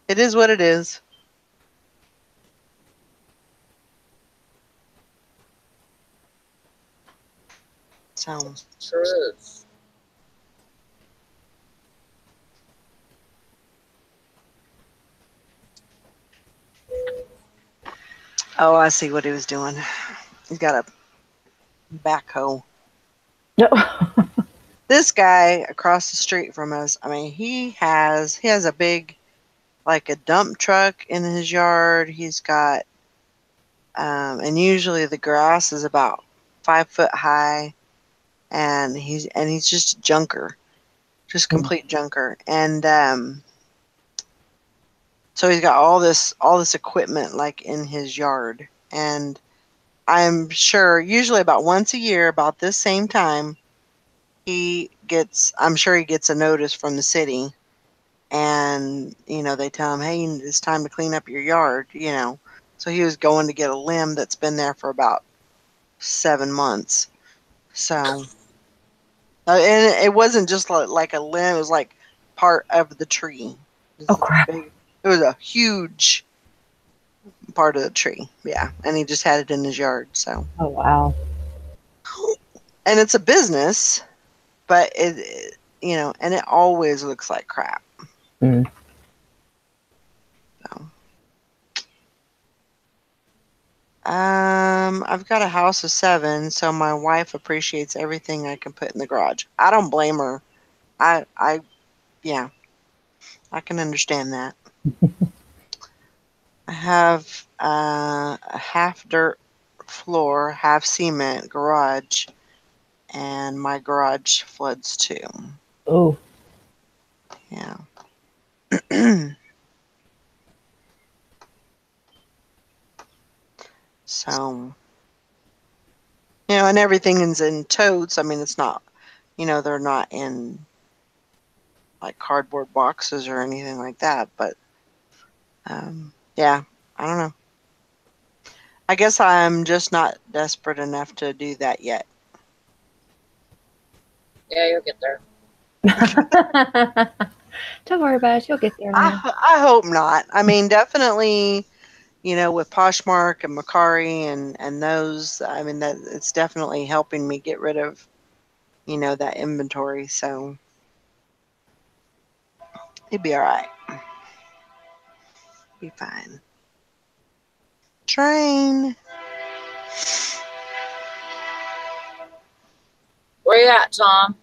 it is what it is. So, Truth. oh, I see what he was doing. He's got a backhoe. No. This guy across the street from us, I mean, he has a big, like a dump truck in his yard. He's got, and usually the grass is about 5 foot high, and he's just a junker, just complete junker. And so he's got all this equipment like in his yard, and I'm sure usually about once a year, about this same time, I'm sure he gets a notice from the city, and they tell him, hey, it's time to clean up your yard. So he was going to get a limb that's been there for about 7 months. So and it wasn't just like a limb, it was like part of the tree. Oh crap. It was a huge part of the tree. Yeah, and he just had it in his yard. So, Oh wow. and it's a business, but and it always looks like crap. Mm. So, I've got a house of 7, so my wife appreciates everything I can put in the garage. I don't blame her. Yeah, I can understand that. I have a half dirt floor, half cement garage, and my garage floods too. Oh. Yeah. So, and everything is in totes. I mean, it's not, they're not in like cardboard boxes or anything like that. But yeah, I don't know. I guess I'm just not desperate enough to do that yet. Yeah, you'll get there. Don't worry about it. You'll get there now. I hope not. I mean, definitely, with Poshmark and Macari and those, I mean, that it's definitely helping me get rid of, that inventory. So, He'd be all right. Be fine. Train. Where you at, Tom?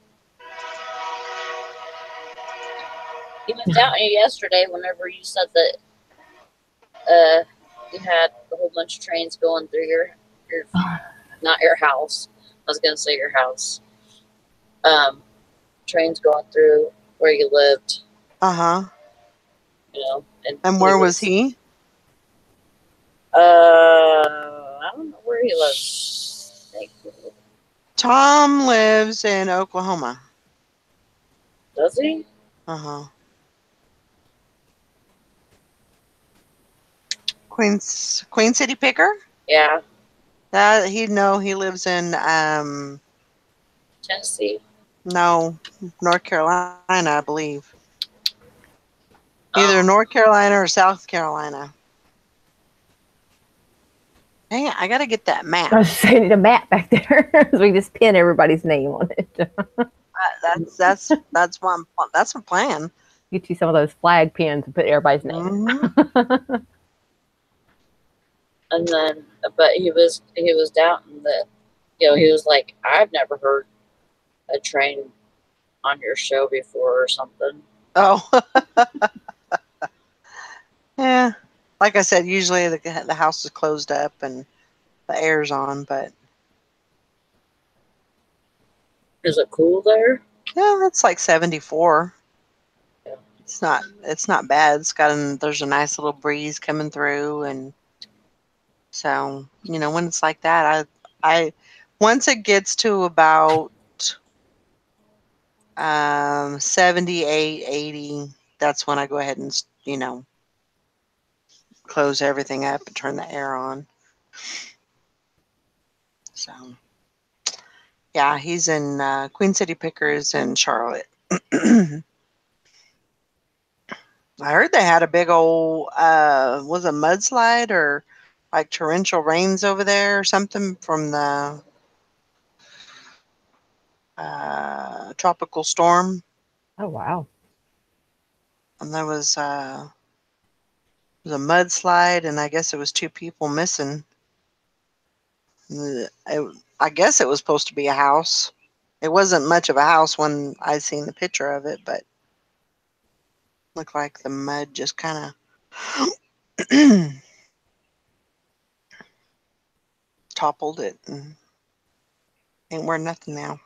He was down here yesterday whenever you said that you had a whole bunch of trains going through your not your house. I was gonna say your house. Trains going through where you lived, Uh-huh. you know, And where was he? I don't know where he lives. Tom lives in Oklahoma. Does he? Uh-huh. Queen City Picker? Yeah. He lives in Tennessee. no, North Carolina, I believe. Either Oh. North Carolina or South Carolina. Dang it, I gotta get that map. I was just saying, need a map back there so we can just pin everybody's name on it. That's my plan. Get you some of those flag pins and put everybody's name. Mm-hmm. And then, but he was doubting that, he was like, I've never heard a train on your show before or something. Oh. Yeah. Like I said, usually the house is closed up and the air's on, but Is it cool there? yeah, it's like 74. Yeah. It's not bad. There's a nice little breeze coming through, and so, when it's like that, I once it gets to about 78, 80, that's when I go ahead and, close everything up and turn the air on. So, yeah, he's in Queen City Pickers in Charlotte. I heard they had a big old was a mudslide or like torrential rains over there or something from the tropical storm. Oh, wow. And there was a mudslide, and I guess it was 2 people missing. I guess it was supposed to be a house. It wasn't much of a house when I seen the picture of it, but looked like the mud just kind of toppled it and ain't worth nothing now.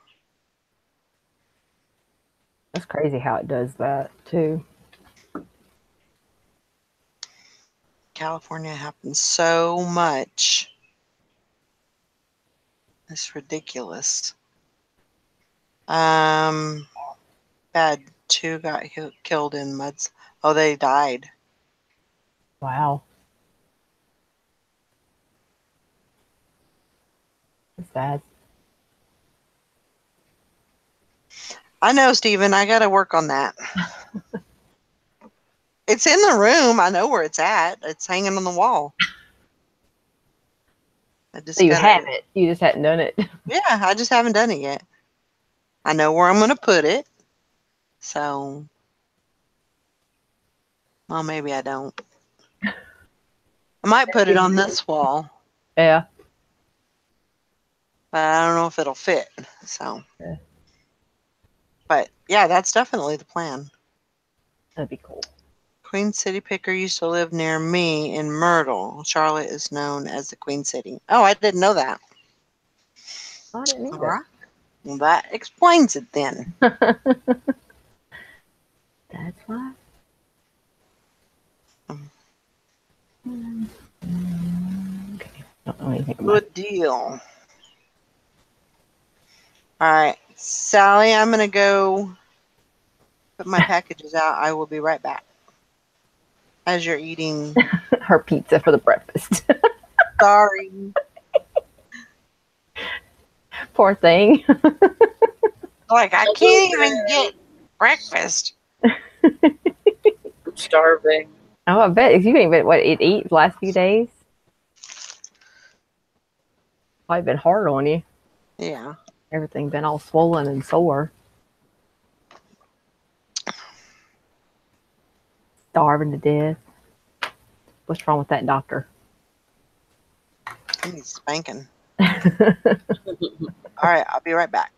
That's crazy how it does that, too. California happens so much. It's ridiculous. Bad 2 got killed in muds. Oh, they died. Wow. That's sad. I know, Steven. I got to work on that. It's in the room. I know where it's at. It's hanging on the wall. So you have it. You just hadn't done it. Yeah, I just haven't done it yet. I know where I'm going to put it. So, well, maybe I don't. I might put it on this wall, Yeah. but I don't know if it'll fit. So, Yeah. But yeah, that's definitely the plan. That'd be cool. Queen City Picker used to live near me in Myrtle. Charlotte is known as the Queen City. Oh, I didn't know that. I didn't All either. right. Well, that explains it then. That's why. Okay. Don't know anything about Good deal. All right, Sally, I'm going to go put my packages out. I will be right back. As you're eating. her pizza for the breakfast. Sorry. Poor thing. Like, I can't even get breakfast. I'm starving. Oh, I bet. You didn't even eat the last few days? Probably been hard on you. Yeah. Everything been all swollen and sore. starving to death. What's wrong with that doctor? He needs spanking. Okay. All right, I'll be right back.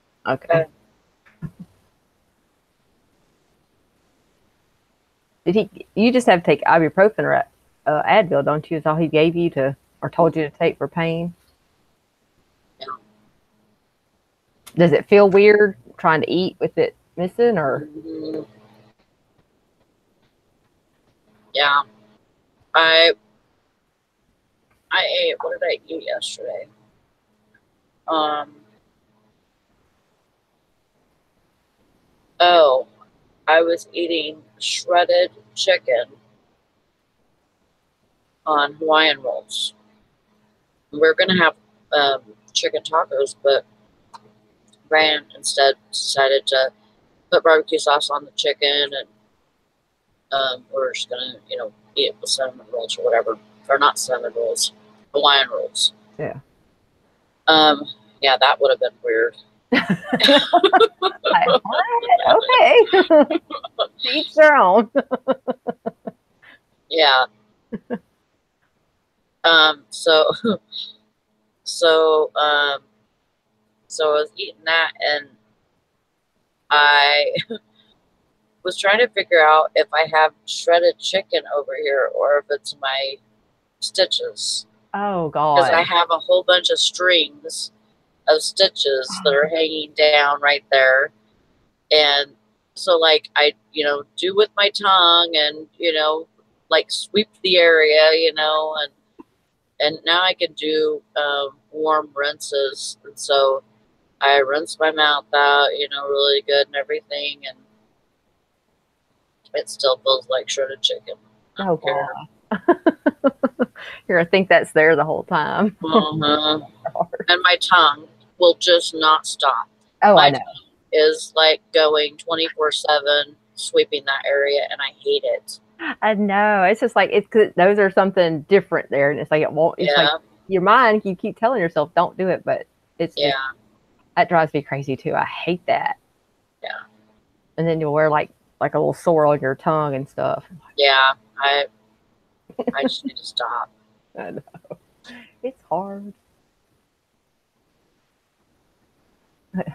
You just have to take ibuprofen or Advil, don't you? Is all he gave you or told you to take for pain? Yeah. Does it feel weird trying to eat with it missing, or? Yeah. I ate, what did I eat yesterday? Oh, I was eating shredded chicken on Hawaiian rolls. We're gonna have chicken tacos, but Ryan instead decided to put barbecue sauce on the chicken, and we're just gonna, eat it with cinnamon rolls or whatever, or not cinnamon rolls, Hawaiian rolls. Yeah. Yeah, that would have been weird. Like, what? Okay. Each their own. Yeah. So I was eating that, and I was trying to figure out if I have shredded chicken over here or if it's my stitches. Oh Because I God. have a whole bunch of strings of stitches that are hanging down right there. And so like I, do with my tongue and, like sweep the area, and now I can do warm rinses. And so I rinse my mouth out, really good and everything, and it still feels like shredded chicken. Oh God. You're gonna think that's there the whole time. And my tongue will just not stop. Oh, My I know. tongue is like going 24/7 sweeping that area, and I hate it. I know. It's just like those are something different there, and it's like it won't. It's like your mind. You keep telling yourself don't do it, but it's just, that drives me crazy too. I hate that. Yeah. And then you'll wear like a little sore on your tongue and stuff. Yeah, I just need to stop. I know. It's hard.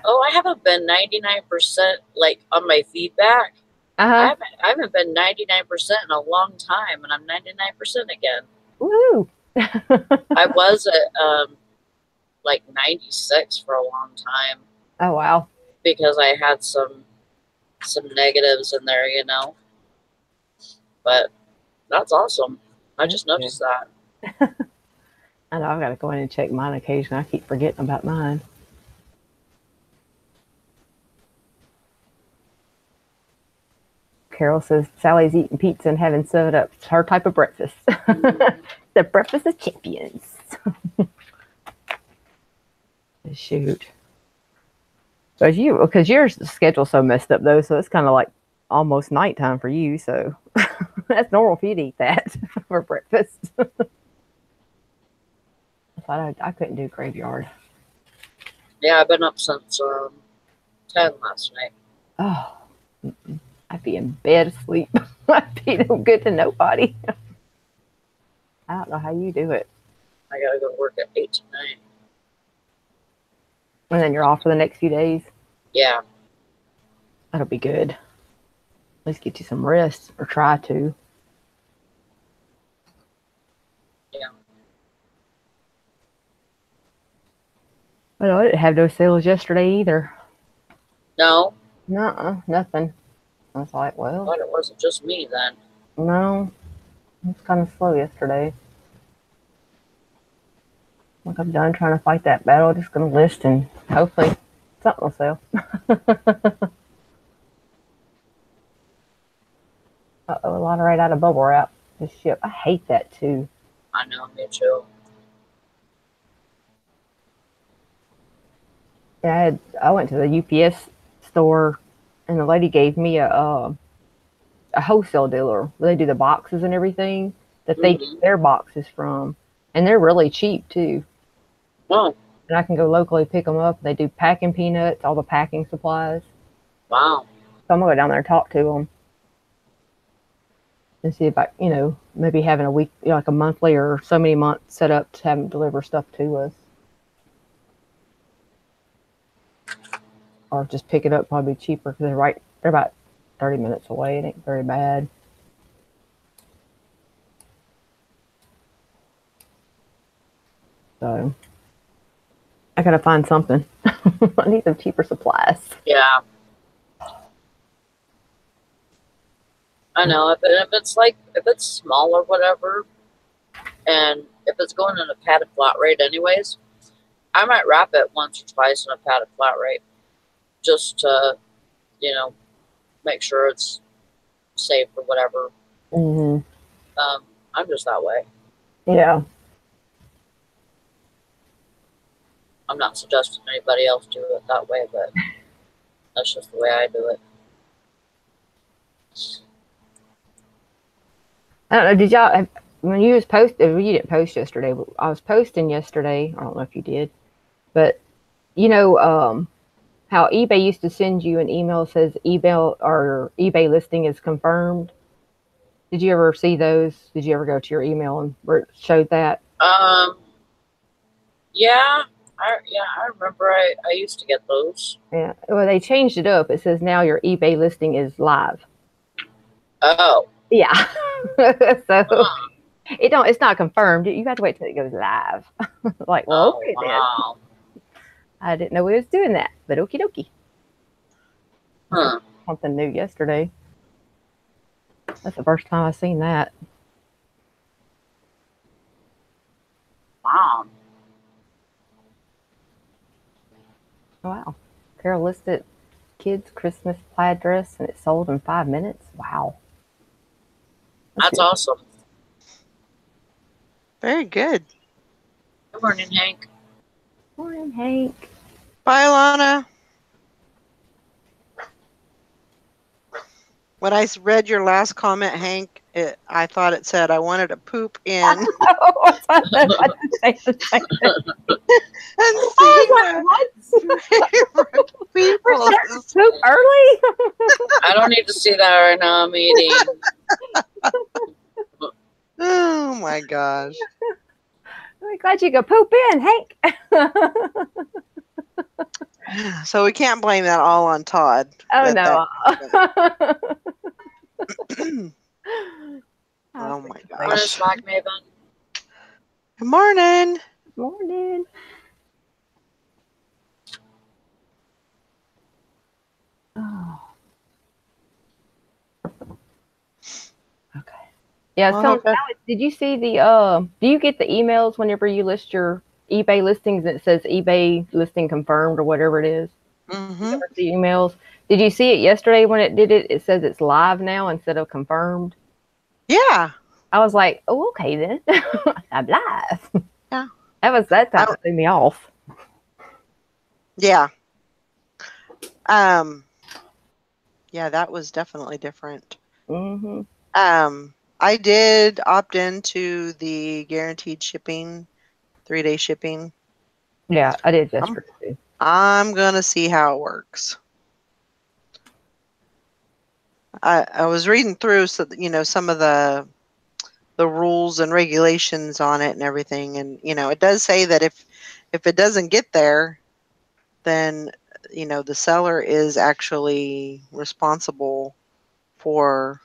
Oh, I haven't been 99% like on my feedback. I haven't been 99% in a long time, and I'm 99% again. Woo! I was at like 96 for a long time. Oh wow! Because I had some negatives in there, But that's awesome. I just noticed that. I know. I've got to go in and check mine occasionally. I keep forgetting about mine. Carol says Sally's eating pizza and having 7-Up. It's her type of breakfast. The breakfast of champions. Shoot. Because your schedule's so messed up though, so it's kind of like almost nighttime for you. So that's normal for you to eat that for breakfast. I couldn't do graveyard. Yeah, I've been up since 10 last night. Oh. I'd be in bed asleep. I'd be no good to nobody. I don't know how you do it. I gotta go to work at 8 tonight. And then you're off for the next few days? Yeah. That'll be good. At least get you some rest, or try to. Yeah. But I didn't have those sales yesterday either. No? Nuh-uh, nothing. I was like, well. I thought it wasn't just me then. No. It was kind of slow yesterday. Like I'm done trying to fight that battle. Just going to list and hopefully something will sell. Uh-oh, a lot right out of bubble wrap to ship. I hate that too. I know, me too. Yeah, I went to the UPS store and the lady gave me a wholesale dealer where they do the boxes and everything that they get their boxes from, and they're really cheap too. Oh. And I can go locally pick them up. They do packing peanuts, all the packing supplies. Wow. So I'm gonna go down there and talk to them. and see about, maybe having a week, like a monthly or so many months set up to have them deliver stuff to us. Or just pick it up, probably cheaper because they're about 30 minutes away. It ain't very bad. So I gotta find something. I need some cheaper supplies. Yeah. I know. If it's small or whatever, and if it's going in a padded flat rate anyways, I might wrap it once or twice in a padded flat rate just to, make sure it's safe or whatever. Mm-hmm. I'm just that way. Yeah. I'm not suggesting anybody else do it that way, but that's just the way I do it. I don't know. Did y'all, when you was posting, you didn't post yesterday, but I was posting yesterday. I don't know if you did, but how eBay used to send you an email that says email or eBay listing is confirmed. Did you ever see those? Did you ever go to your email and where it showed that? Yeah, I remember. I used to get those. Yeah. Well, they changed it up. It says now your eBay listing is live. Oh. Yeah. So it's not confirmed. You have to wait till it goes live. Like, well, okay wow. then. I didn't know we was doing that, but okie dokie. Huh. Something new yesterday. That's the first time I've seen that. Wow. Wow. Carol listed kids' Christmas plaid dress and it sold in 5 minutes. Wow. That's awesome. Very good. Good morning, Hank. Morning, Hank. Bye, Lana. When I read your last comment, Hank, I thought it said I wanted to poop in. I was about to say the same thing. And We're starting to poop early. I don't need to see that right now. I'm eating. Oh my gosh. I'm glad you could poop in, Hank. So we can't blame that all on Todd. Oh no. Oh my Morning, gosh. Smack Maven. Good morning. Morning. Oh. Okay. Yeah, Well, so okay. Alex, did you see the do you get the emails whenever you list your eBay listings and it says eBay listing confirmed or whatever it is? Mm-hmm. You ever see emails? Did you see it yesterday when it did it? It says it's live now instead of confirmed. Yeah. I was like, oh, okay then. I'm live. Yeah. That time threw me off. Yeah. Yeah, that was definitely different. Mm-hmm. I did opt into the guaranteed shipping, 3-day shipping. Yeah, I did yesterday too. I'm gonna see how it works. I was reading through some of the rules and regulations on it and everything, and it does say that if it doesn't get there, then the seller is actually responsible for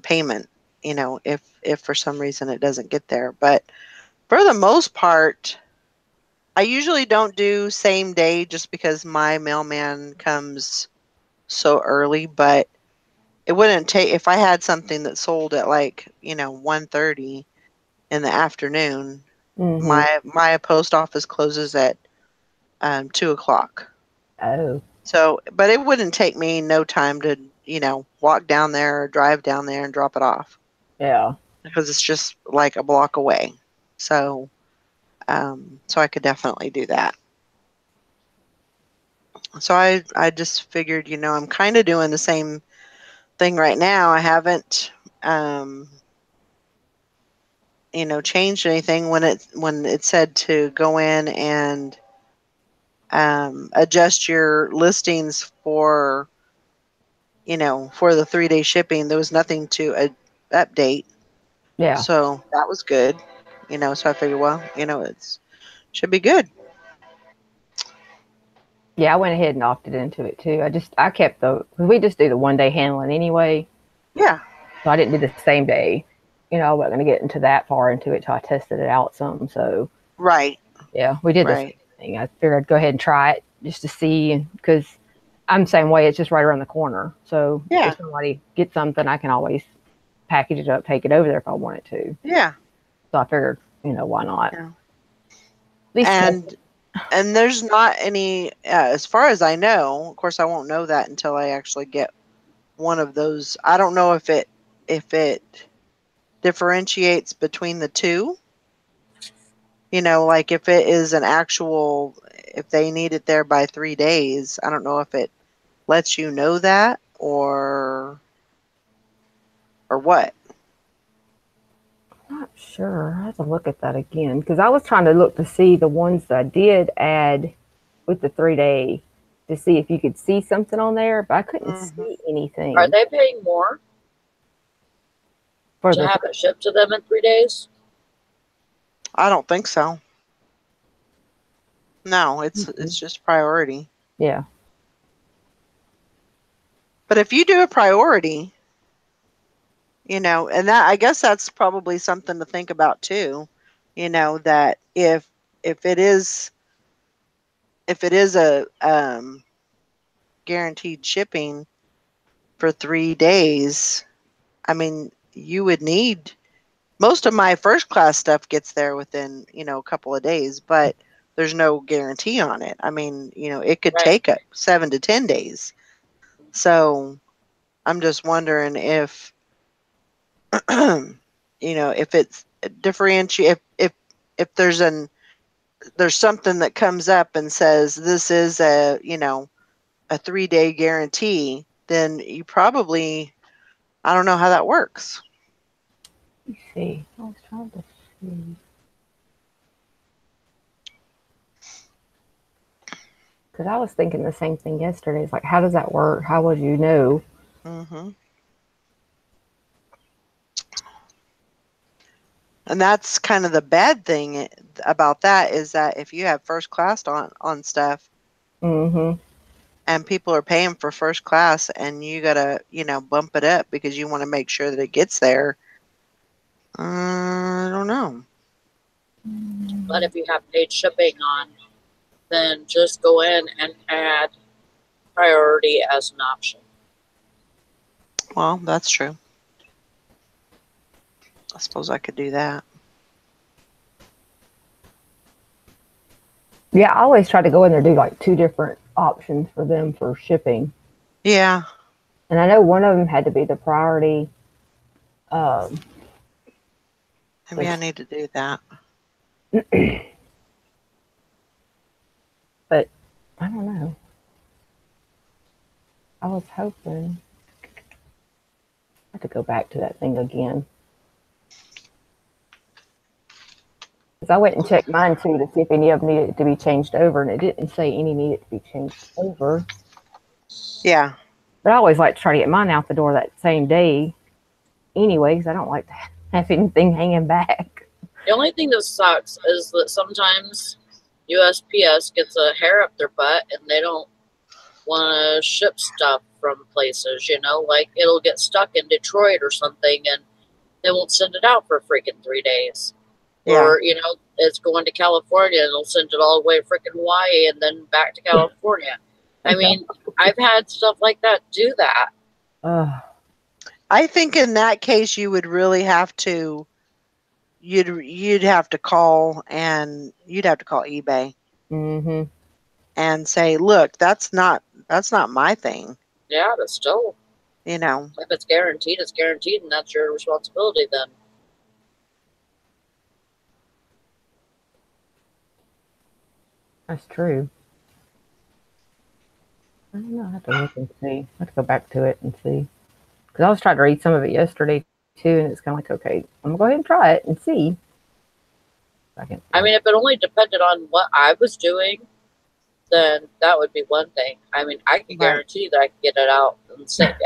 payment. If for some reason it doesn't get there, but for the most part, I usually don't do same day just because my mailman comes so early, but it wouldn't take if I had something that sold at 1:30 in the afternoon. Mm-hmm. My post office closes at 2:00. Oh. So, but it wouldn't take me no time to walk down there or drive down there and drop it off. Yeah. Because it's just like a block away. So, so I could definitely do that. So I just figured, I'm kind of doing the same thing right now. I haven't, changed anything when it said to go in and adjust your listings for, for the 3-day shipping, there was nothing to update. Yeah. So that was good. So I figured, well, it's should be good. Yeah, I went ahead and opted into it too. I kept because we just do the 1-day handling anyway. Yeah. So I didn't do the same day. I wasn't going to get into that far into it till I tested it out some. So Right. yeah, we did this Right. thing. I figured I'd go ahead and try it just to see, because I'm the same way. It's just right around the corner. So Yeah. if somebody gets something, I can always package it up, take it over there if I wanted to. Yeah. So I figured, why not? Yeah. At least And there's not any, as far as I know. Of course, I won't know that until I actually get one of those. I don't know if it differentiates between the two. Like if it is an actual, if they need it there by 3 days, I don't know if it lets you know that or what. I'm not sure. I have to look at that again, because I was trying to look to see the ones that I did add with the 3-day to see if you could see something on there, but I couldn't see anything. Are they paying more for to have it shipped to them in 3 days? I don't think so. No, it's just priority. Yeah. But if you do a priority, and that, I guess that's probably something to think about too, that if it is a guaranteed shipping for 3 days, I mean, you would need, most of my first class stuff gets there within, a couple of days, but there's no guarantee on it. I mean, it could take 7 to 10 days. So I'm just wondering if, if it's differentiate, if there's something that comes up and says this is a 3-day guarantee, then you probably, I don't know how that works. Let me see. I was trying to see. Because I was thinking the same thing yesterday. It's like, how does that work? How would you know? Mm-hmm. And that's kind of the bad thing about that, is that if you have first class on stuff, and people are paying for first class, and you gotta bump it up because you want to make sure that it gets there. I don't know. But if you have paid shipping on, then just go in and add priority as an option. Well, that's true. I suppose I could do that. Yeah, I always try to go in there and do like 2 different options for them for shipping. Yeah. And I know one of them had to be the priority. Maybe I need to do that. But I don't know. I was hoping I have to go back to that thing again. Because I went and checked mine too to see if any of them needed to be changed over, and it didn't say any needed to be changed over. Yeah. But I always like to try to get mine out the door that same day anyway, because I don't like to have anything hanging back. The only thing that sucks is that sometimes USPS gets a hair up their butt and they don't want to ship stuff from places, like it'll get stuck in Detroit or something and they won't send it out for freaking 3 days. Yeah. Or, it's going to California and they'll send it all the way to freaking Hawaii and then back to California. I mean, I've had stuff like that do that. I think in that case you would really have to, you'd have to call, and you'd have to call eBay and say, look, that's not my thing. Yeah, but still, if it's guaranteed, and that's your responsibility then. That's true. I don't know. I have to look and see. I have to go back to it and see. Because I was trying to read some of it yesterday too, and it's kind of like, okay, I'm gonna go ahead and try it and see. I mean, if it only depended on what I was doing, then that would be one thing. I mean, I can Right. guarantee that I can get it out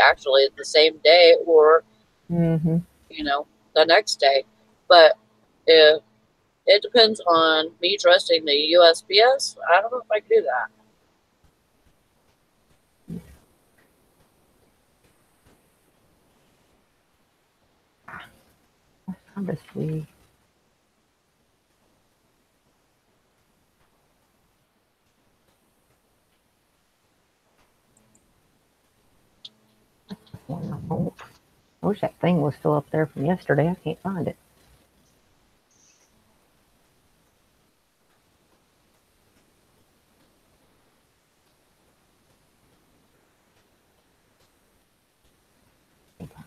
actually the same day or, Mm-hmm. you know, the next day. But if it depends on me trusting the USPS, I don't know if I can do that. I'll just see. I wish that thing was still up there from yesterday. I can't find it.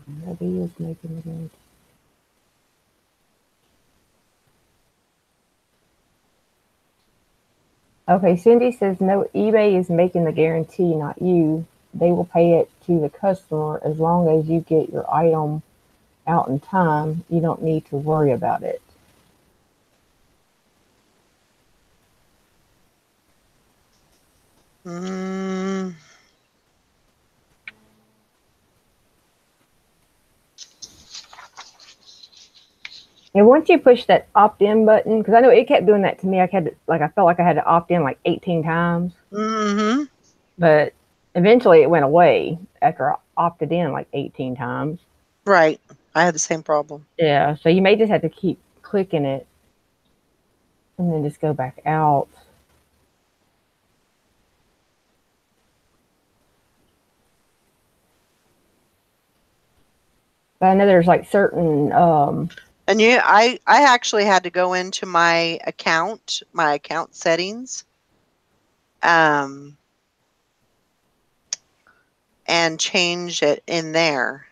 Maybe is making it in. Okay, Cindy says no, eBay is making the guarantee, not you. They will pay it to the customer as long as you get your item out in time. You don't need to worry about it. Mm. And once you push that opt-in button, because I know it kept doing that to me, I felt like I had to opt in like 18 times. Mm-hmm. But eventually it went away after I opted in like 18 times. Right. I had the same problem. Yeah, so you may just have to keep clicking it and then just go back out. But I know there's like certain And I actually had to go into my account settings, and change it in there.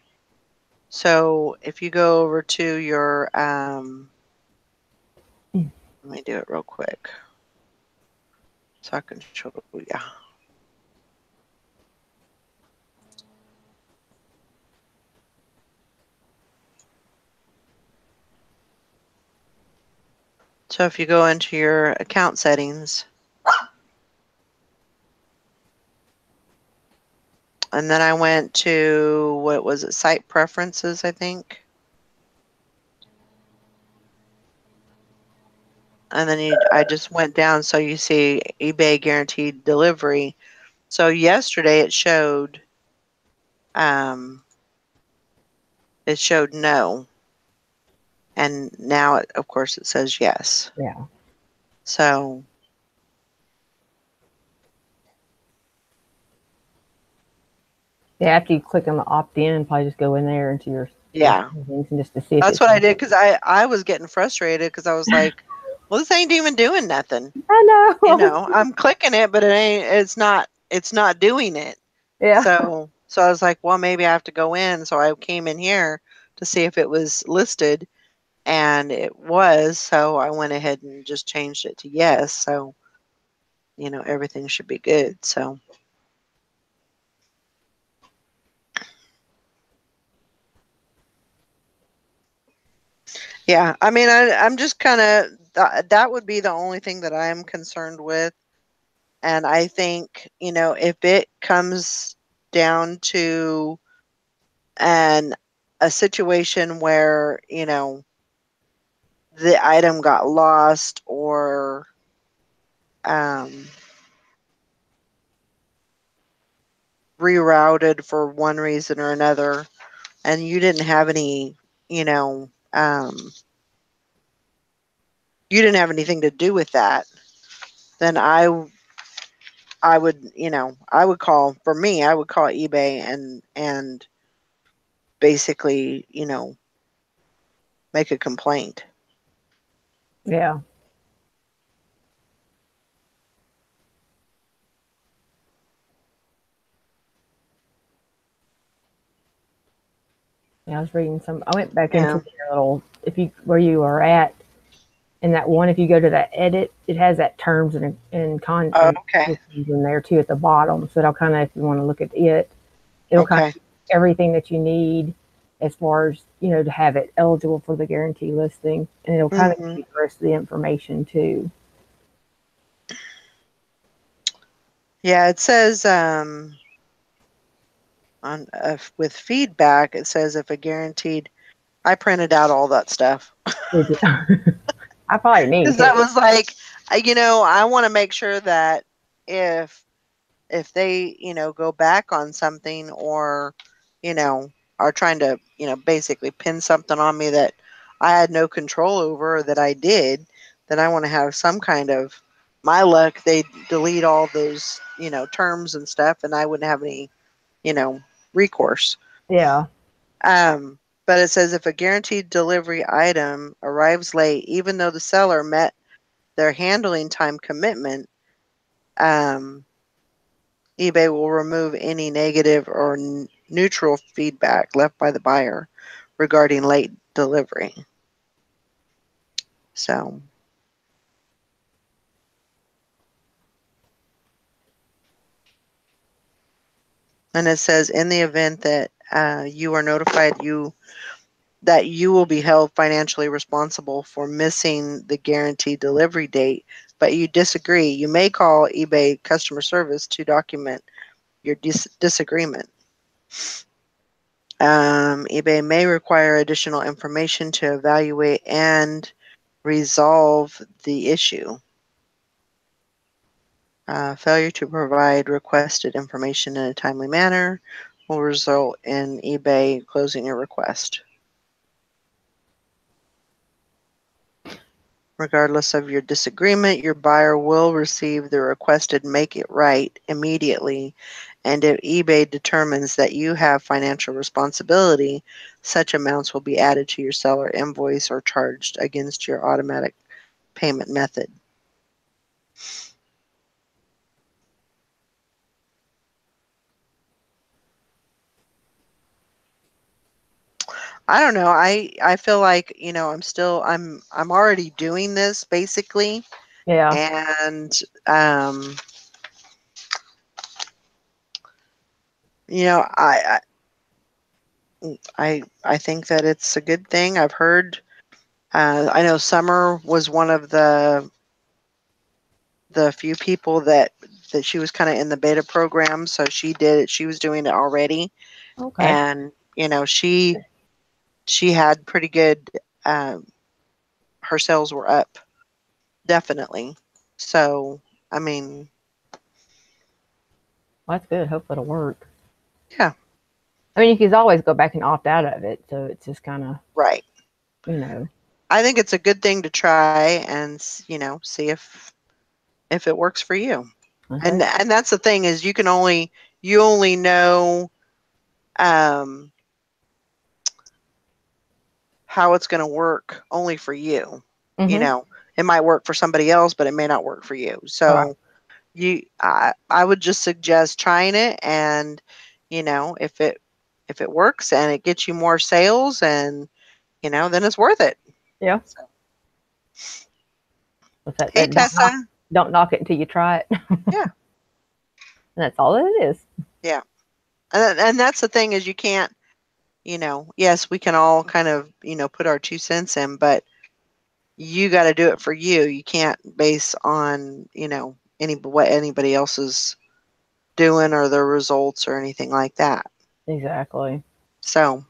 So if you go over to your, let me do it real quick so I can show you. So if you go into your account settings, and then I went to, what was it, site preferences, I think. And then I just went down, so you see eBay guaranteed delivery. So yesterday it showed no, and now of course it says yes. yeah. So Yeah, after you click on the opt-in, probably just go in there into your things and just to see if that's what I did, because I was getting frustrated because I was like, well, this ain't even doing nothing. I know. I'm clicking it, but it's not doing it. Yeah. So I was like, well, maybe I have to go in. So I came in here to see if it was listed, and it was. So I went ahead and just changed it to yes. So everything should be good. So yeah, I mean, I'm just kind of that would be the only thing that I'm concerned with. And I think, if it comes down to a situation where, the item got lost or rerouted for one reason or another, and you didn't have any, you didn't have anything to do with that, then I would, I would call, for me, I would call eBay and basically, make a complaint. Yeah. Yeah, I was reading some. I went back into their little, where you are at, in that one. If you go to that edit, it has that terms and content in there too at the bottom. So it'll kind of, if you want to look at it, it'll kind of everything that you need as far as to have it eligible for the guarantee listing, and it'll kind of give you the rest of the information too. Yeah, it says on with feedback, it says if a guaranteed. I printed out all that stuff Did you? I probably need because I to. was like, I want to make sure that if they go back on something or you know are trying to basically pin something on me that I had no control over or that I did, then I want to have some kind of my luck. They delete all those terms and stuff, and I wouldn't have any you know recourse. Yeah. But it says if a guaranteed delivery item arrives late, even though the seller met their handling time commitment, um, eBay will remove any negative or neutral feedback left by the buyer regarding late delivery. So, and it says in the event that you are notified that you will be held financially responsible for missing the guaranteed delivery date, but you disagree, you may call eBay customer service to document your disagreement. eBay may require additional information to evaluate and resolve the issue. Failure to provide requested information in a timely manner will result in eBay closing your request. Regardless of your disagreement, your buyer will receive the requested make it right immediately, and if eBay determines that you have financial responsibility, such amounts will be added to your seller invoice or charged against your automatic payment method. I don't know. I feel like, I'm already doing this basically, Yeah. and um you know, I think that it's a good thing. I've heard I know Summer was one of the few people that she was kind of in the beta program, so she did it. She was doing it already, Okay. and she had pretty good. Um, her sales were up definitely. So I mean, Well, that's good. Hopefully it'll work. yeah, I mean, you can always go back and opt out of it, so it's just kind of, right. you know. I think it's a good thing to try and see if it works for you. Okay. And that's the thing is you only know um, how it's going to work only for you. You Mhm. know, it might work for somebody else, but it may not work for you. All right. So I would just suggest trying it, and if it works and it gets you more sales, and then it's worth it. Yeah. So, What's that? hey That Tessa, don't knock it until you try it. yeah, And that's all it is. yeah, and that's the thing is you can't. Yes, we can all kind of put our 2 cents in, but you got to do it for you. You can't base on what anybody else is doing or their results or anything like that. Exactly. So,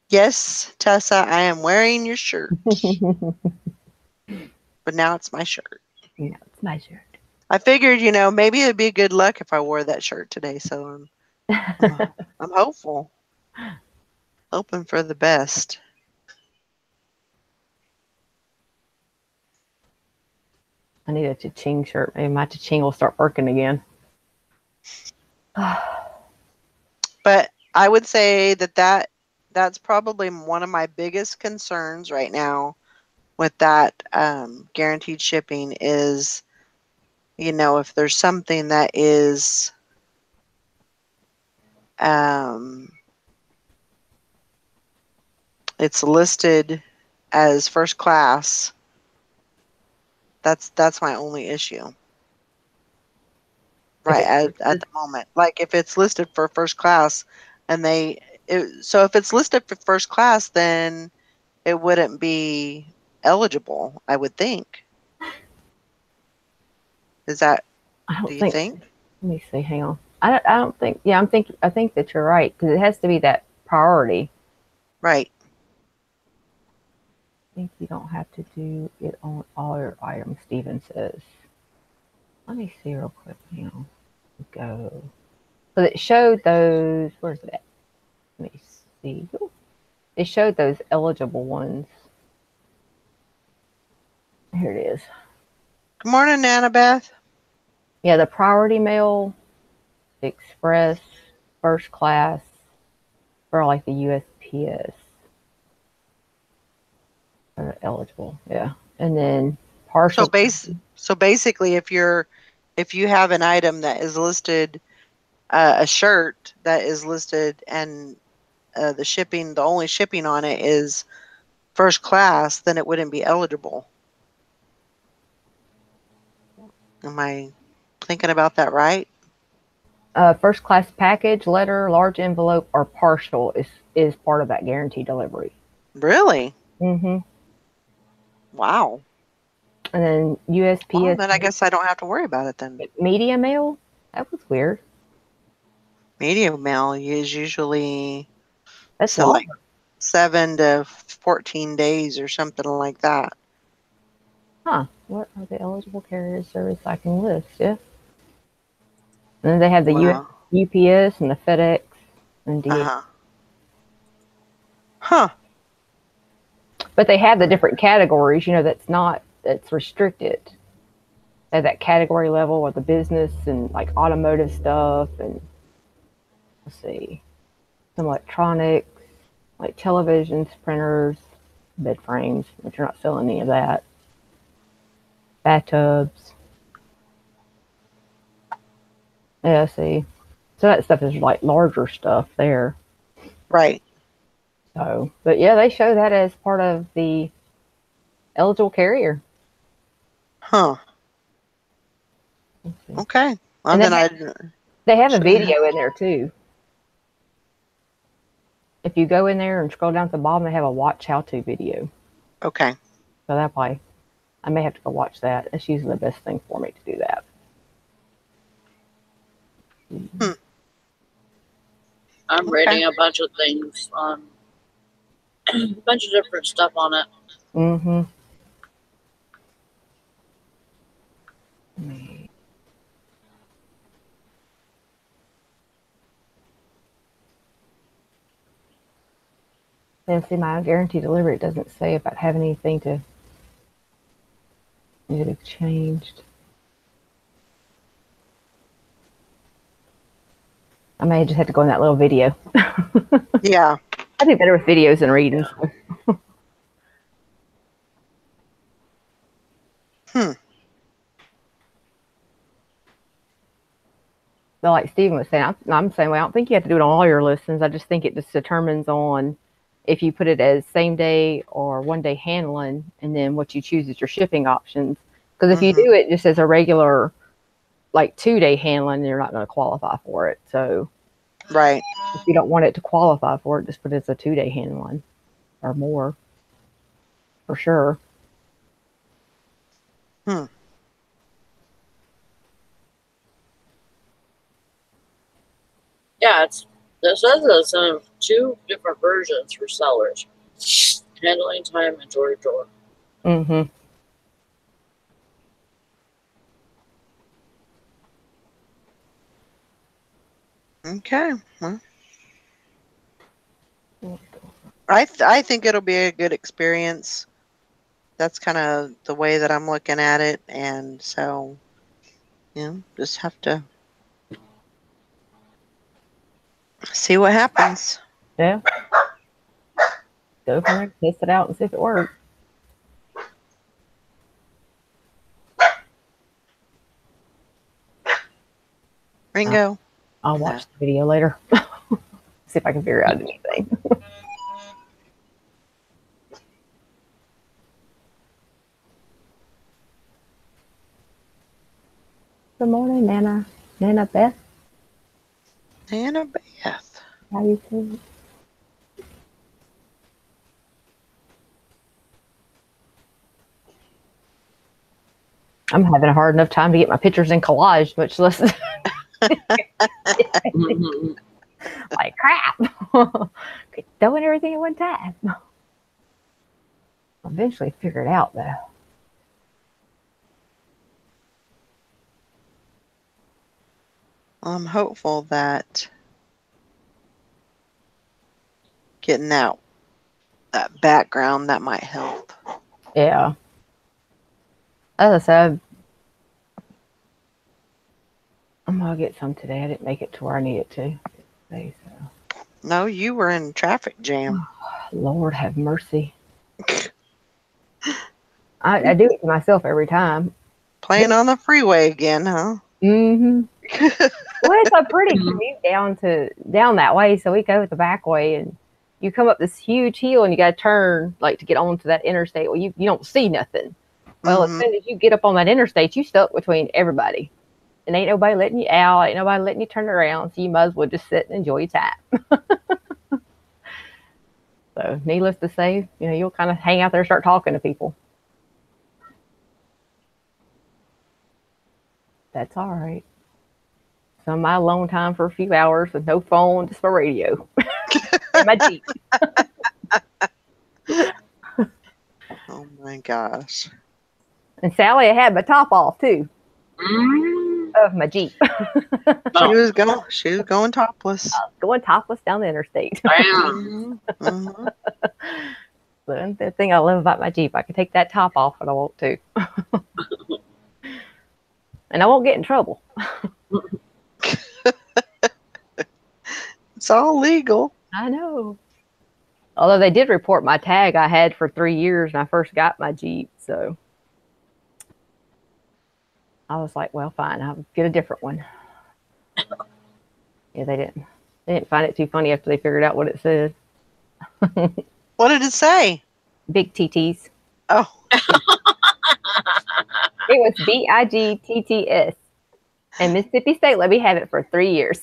yes, Tessa, I am wearing your shirt, but now it's my shirt. Yeah, it's my shirt. I figured, maybe it'd be good luck if I wore that shirt today. So I'm hopeful, hoping for the best. I need a cha-ching shirt. Maybe my cha-ching will start working again. But I would say that's probably one of my biggest concerns right now with that guaranteed shipping is, if there's something that is um, it's listed as first class, that's my only issue. If Right it's at the moment. Like if it's listed for first class and so if it's listed for first class, then it wouldn't be eligible, I would think. Is that, I do don't you think. think? Let me see. Hang on. I don't think. Yeah, I think that you're right because it has to be that priority. Right. I think you don't have to do it on all your items. Steven says. Let me see real quick. Hang on. Go. Because it showed those. Where's it at? Let me see. Ooh. It showed those eligible ones. Here it is. Good morning, Annabeth. Yeah, the priority mail, express, first class for like the USPS are eligible. Yeah, and then partial. So basically, if you have an item that is listed, a shirt that is listed, and the only shipping on it is first class, then it wouldn't be eligible. Am I thinking about that right? First class package, letter, large envelope, or partial is part of that guaranteed delivery. Really? Mm-hmm. Wow. And then Well, USPS then I guess I don't have to worry about it then. media mail. That was weird. Media mail is usually That's long. like 7 to 14 days or something like that. Huh. What are the eligible carriers service recycling list? Yeah. And then they have the Wow. UPS and the FedEx and DHL. Uh-huh. Huh. But they have the different categories, that's restricted. At that category level with the business and like automotive stuff and let's see, some electronics, like televisions, printers, bed frames, but you're not selling any of that. Bathtubs. Yeah, see. So that stuff is like larger stuff there. Right. So, but yeah, they show that as part of the eligible carrier. Huh. Okay. Well, And then they have a should have. video in there too. If you go in there and scroll down to the bottom, they have a watch how to video. Okay. So that probably, I may have to go watch that. It's usually the best thing for me to do that. I'm reading a bunch of things on a bunch of different stuff on it. Mm-hmm. And see, my guaranteed delivery, it doesn't say about having anything to need to be changed. I may just have to go in that little video. Yeah. I do better with videos than reading. Hmm. So like Steven was saying, I'm saying, well, I don't think you have to do it on all your listings. I just think it just determines on if you put it as same day or 1 day handling, and then what you choose is your shipping options. Because if you do it just as a regular, like 2 day handling, you're not going to qualify for it. So Right. if you don't want it to qualify for it, just put it as a 2 day handling or more, for sure. Hmm. Yeah, it says it's in 2 different versions for sellers. Handling time and door to door. Mm-hmm. Okay. Well, I think it'll be a good experience. That's kind of the way that I'm looking at it, and so just have to see what happens. Yeah. Go from there, test it out, and see if it works. Ringo. I'll watch the video later. See if I can figure out anything. Good morning, Nana. Nana Beth. Nana Beth. How you doing? I'm having a hard enough time to get my pictures in collage, much less like crap. Throwing everything at one time. I'll eventually figure it out though. I'm hopeful that getting that background that might help. Yeah. As I said, I'm gonna get some today. I didn't make it to where I needed to today, so. No, you were in traffic jam. Lord have mercy. I do it to myself every time. Playing on the freeway again, huh? Mm-hmm. Well, it's a pretty commute down that way, so we go the back way, and you come up this huge hill, and you got to turn like to get onto that interstate. Well, you don't see nothing. Well, as soon as you get up on that interstate, you stuck between everybody, and ain't nobody letting you out, ain't nobody letting you turn around. So you might as well just sit and enjoy your time. So, needless to say, you'll kind of hang out there and start talking to people. That's all right. Some of my alone time for a few hours with no phone, just my radio and my Jeep. Oh my gosh. And Sally, I had my top off too of my Jeep. She was going topless. Going topless down the interstate. Mm-hmm. The thing I love about my Jeep, I can take that top off when I want to. And I won't get in trouble. It's all legal. I know. Although they did report my tag I had for 3 years when I first got my Jeep, so I was like, well, fine, I'll get a different one. Yeah, they didn't find it too funny after they figured out what it said. What did it say? Big TTs. Oh. It was BIGTTS. And Mississippi State let me have it for 3 years.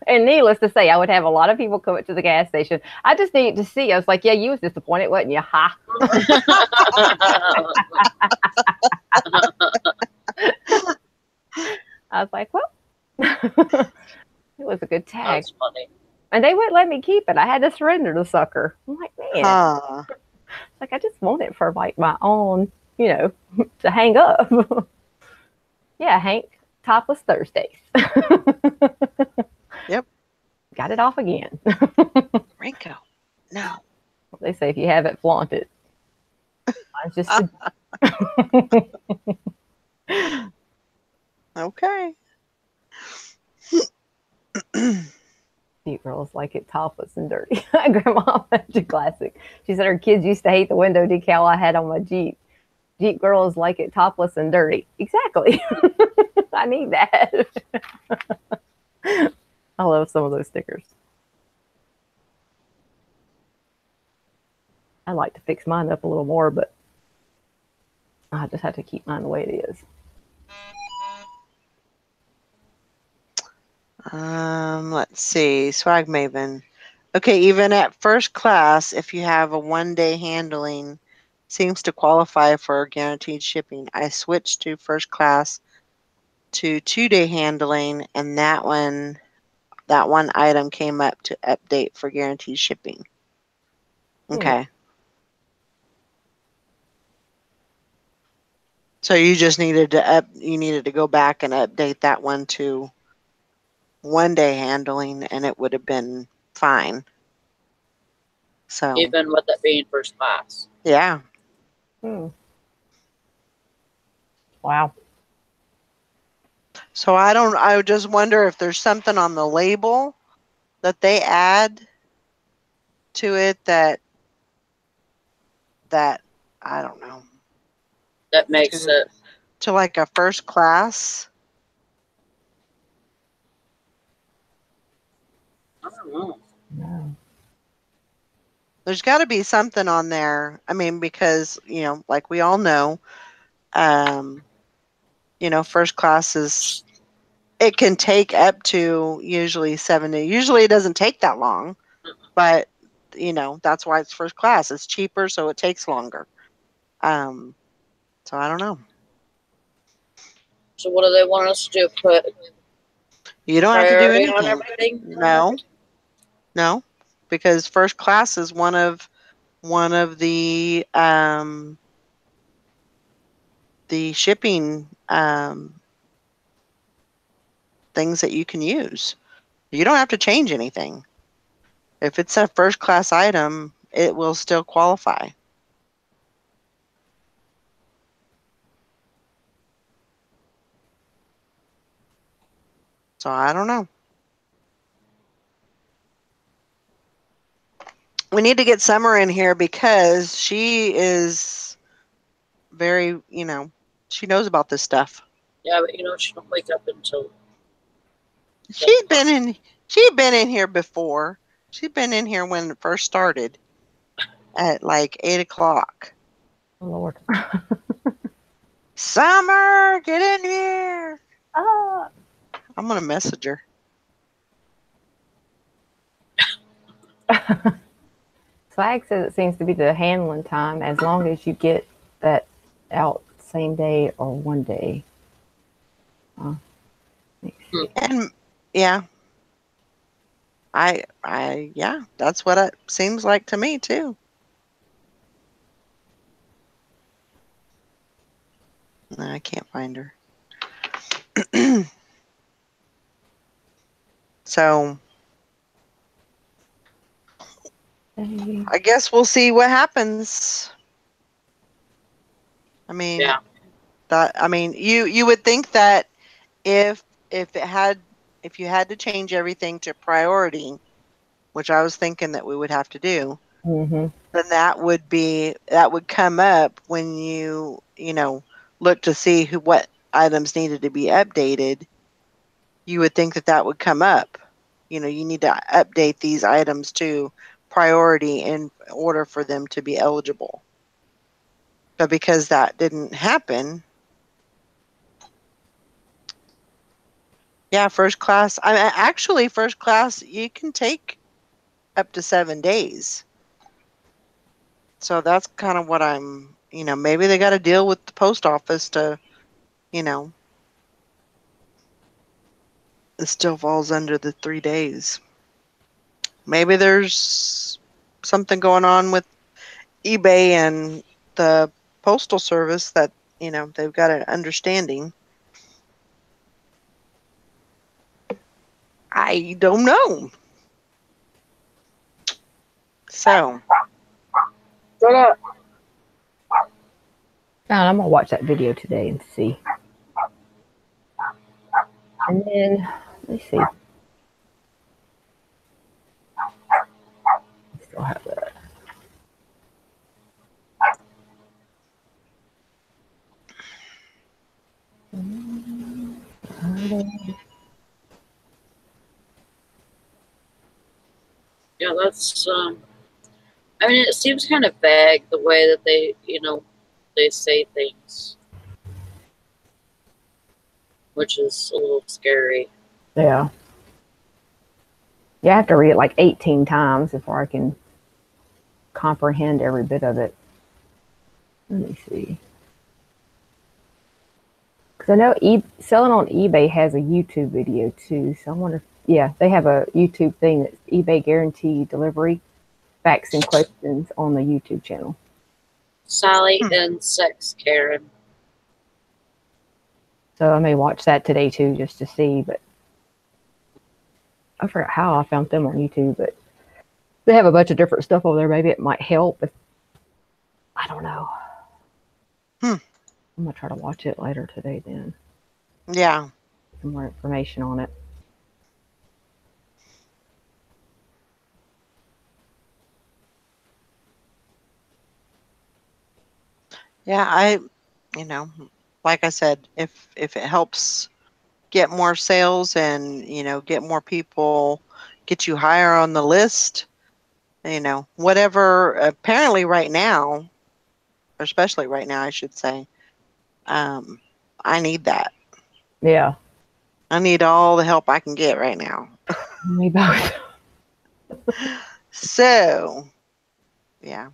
And needless to say, I would have a lot of people come up to the gas station. I just needed to see. I was like, yeah, you was disappointed, wasn't you? Ha. I was like, well, it was a good tag. That's funny. And they wouldn't let me keep it. I had to surrender the sucker. I'm like, man. Like, I just want it for like my own, to hang up. Yeah, Hank, topless Thursdays. Yep. Got it off again. Rinko, no. They say if you have it, flaunt it. I just Okay. Cute girls like it topless and dirty. Grandma, that's a classic. She said her kids used to hate the window decal I had on my Jeep. Jeep girls like it topless and dirty. Exactly. I need that. I love some of those stickers. I like to fix mine up a little more, but I just have to keep mine the way it is. Let's see. Swag Maven. Okay, even at first class, if you have a 1-day handling, seems to qualify for guaranteed shipping. I switched to first class to 2-day handling, and that one item came up to update for guaranteed shipping. Okay. So you just needed to go back and update that one to 1-day handling, and it would have been fine. So even with it being first class. Yeah. Wow. So I just wonder if there's something on the label that they add to it that I don't know. That makes it to like a first class. I don't know. No. There's got to be something on there. I mean, because, like we all know, first class is, it can take up to usually 7 days. Usually it doesn't take that long, but, that's why it's first class. It's cheaper, so it takes longer. So I don't know. So what do they want us to do? Put You don't have to do priority on anything. everything? No, because first class is one of the shipping things that you can use. You don't have to change anything. If it's a first class item, it will still qualify. So I don't know. We need to get Summer in here because she is very, she knows about this stuff. Yeah, but she don't wake up until She'd been in here before. She'd been in here when it first started at like 8 o'clock. Oh, Lord. Summer, get in here. Ah. I'm gonna message her. Swag says it seems to be the handling time as long as you get that out same day or one day. And yeah, yeah, that's what it seems like to me too. No, I can't find her. So I guess we'll see what happens. I mean, yeah. You would think that if if you had to change everything to priority, which I was thinking that we would have to do, Mm-hmm. then that would come up when look to see what items needed to be updated. You would think that would come up. You need to update these items to priority in order for them to be eligible. But because that didn't happen, yeah, first class. Actually, first class you can take up to 7 days. So that's kind of what maybe they got to deal with the post office to, it still falls under the 3 days. Maybe there's something going on with eBay and the postal service that, they've got an understanding. I don't know. So, Shut up. I'm gonna watch that video today and see. And then let's see. Still have that. Yeah, that's I mean, it seems kind of vague the way that they say things, which is a little scary. Yeah. Yeah, I have to read it like 18 times before I can comprehend every bit of it. Let me see. Because I know selling on eBay has a YouTube video too. So I wonder if, they have a YouTube thing that's eBay guaranteed delivery, facts and questions on the YouTube channel. Sally and Sex Karen. So I may watch that today too, just to see. But I forgot how I found them on YouTube. But they have a bunch of different stuff over there. Maybe it might help. I don't know. I'm gonna try to watch it later today. Then. Yeah. Some more information on it. Yeah, like I said, if it helps get more sales and, get more people, get you higher on the list, whatever, apparently right now, especially right now, I should say, I need that. Yeah. I need all the help I can get right now. Me both. So, yeah.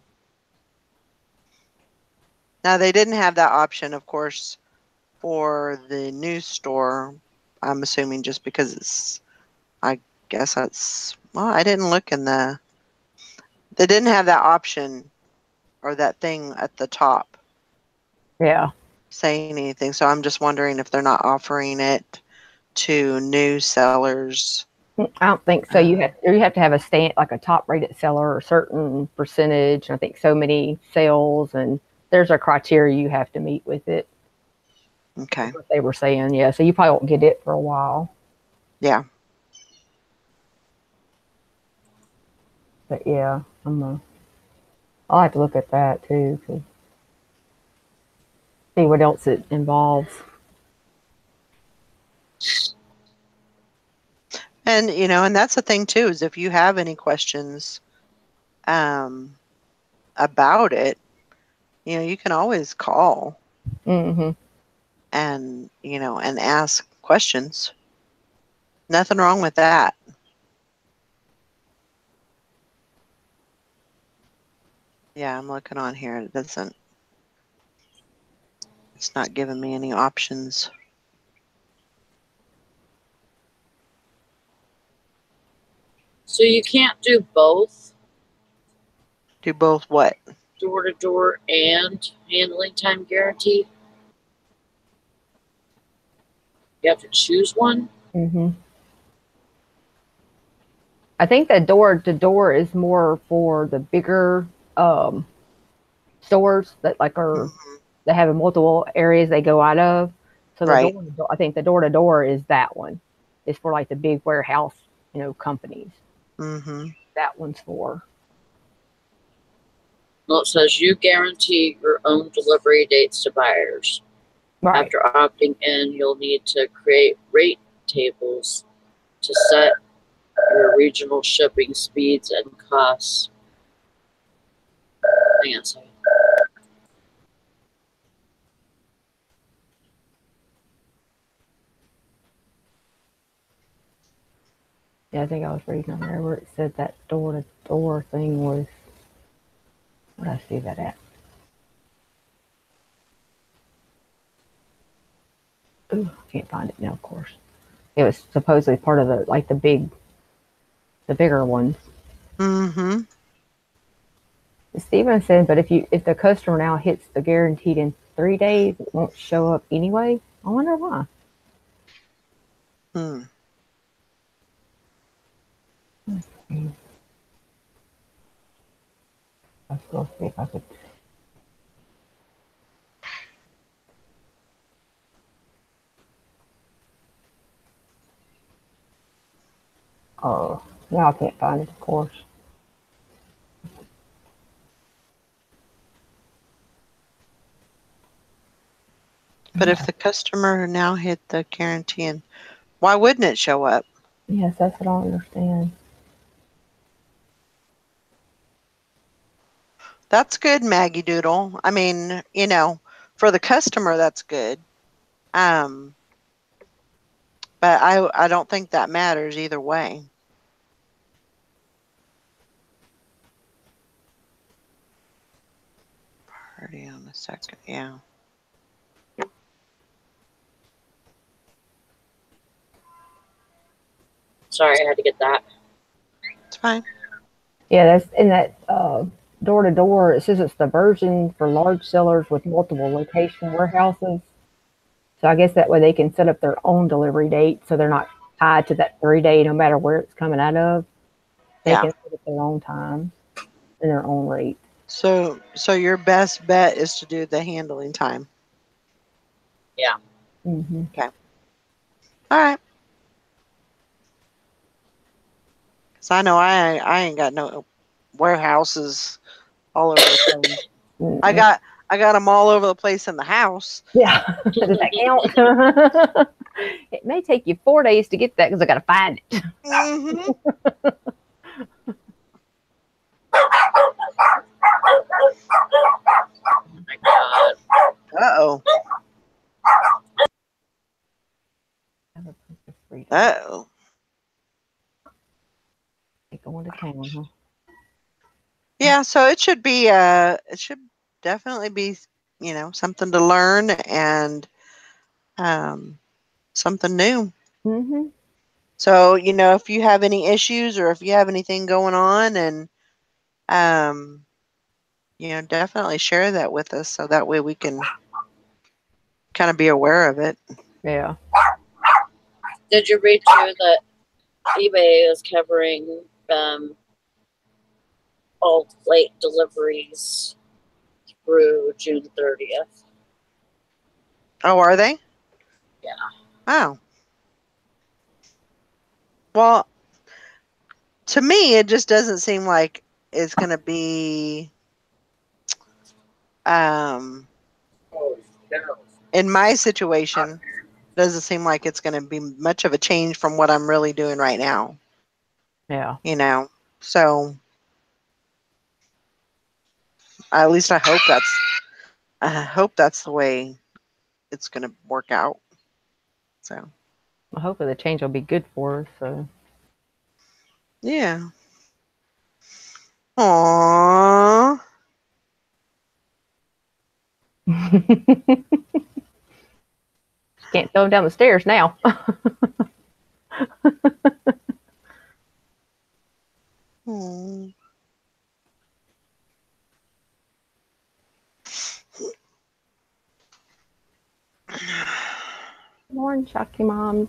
Now they didn't have that option, of course, for the new store. I'm assuming just because it's. I guess that's. Well, I didn't look in the. They didn't have that option or that thing at the top Yeah. saying anything. So I'm just wondering if they're not offering it to new sellers. I don't think so. You have to have a stand like a top rated seller or a certain percentage. I think so many sales, and there's a criteria you have to meet with it. Okay. That's what they were saying. Yeah. So you probably won't get it for a while. Yeah. But yeah, I'll have to look at that too to see what else it involves. And and that's the thing too, is if you have any questions um about it, you can always call Hmm. and ask questions. Nothing wrong with that. Yeah, I'm looking on here. It's not giving me any options. So you can't do both Do both what? door to door and handling time guarantee. You have to choose one. Hmm. I think that door to door is more for the bigger um, stores that like are Mhm. they have multiple areas they go out of. So Right. I think the door to door is that one. It's for like the big warehouse, companies. Mhm. That one's for. Well, it says you guarantee your own delivery dates to buyers. Right. After opting in, you'll need to create rate tables to set your regional shipping speeds and costs. Hang on a second. Yeah, I think I was reading on there where it said that door to door thing was. What did I see that at? Ooh, I can't find it now. Of course, it was supposedly part of the bigger ones. Mhm. Steven said, but if the customer now hits the guaranteed in 3 days, it won't show up anyway. I wonder why. Hmm. Let's go see if I could. Oh, now I can't find it. Of course. But if the customer now hit the guarantee, and why wouldn't it show up? Yes, that's what I don't understand. That's good, Maggie Doodle. I mean, for the customer, that's good. Um, but I don't think that matters either way. Party on the second, yeah. Sorry, I had to get that. It's fine. Yeah, that's in that door to door. It says it's the version for large sellers with multiple location warehouses. So I guess that way they can set up their own delivery date, so they're not tied to that 3 day, no matter where it's coming out of. They Yeah. can set up their own time and their own rate. So your best bet is to do the handling time. Yeah. Hmm. Okay. All right. Because I know I ain't got no warehouses all over the place. I Mm-mm. got I got them all over the place in the house. Yeah, does that count? It may take you 4 days to get that because I got to find it. Hmm. Oh my God. Uh-oh. Uh-oh. Going to town, huh? Yeah, so it should definitely be something to learn and something new. Mm-hmm. So, if you have any issues or if you have anything going on, and definitely share that with us so that way we can kind of be aware of it. Yeah. Did you read too that eBay is covering all late deliveries through June 30th? Oh, are they? Yeah. Oh. Well, to me, it just doesn't seem like it's going to be, in my situation, doesn't seem like it's going to be much of a change from what I'm really doing right now. Yeah. So at least I hope that's the way it's going to work out. So Hopefully the change will be good for us. So. yeah. Aww. Can't throw him down the stairs now. Hmm. Morning, Chucky Moms.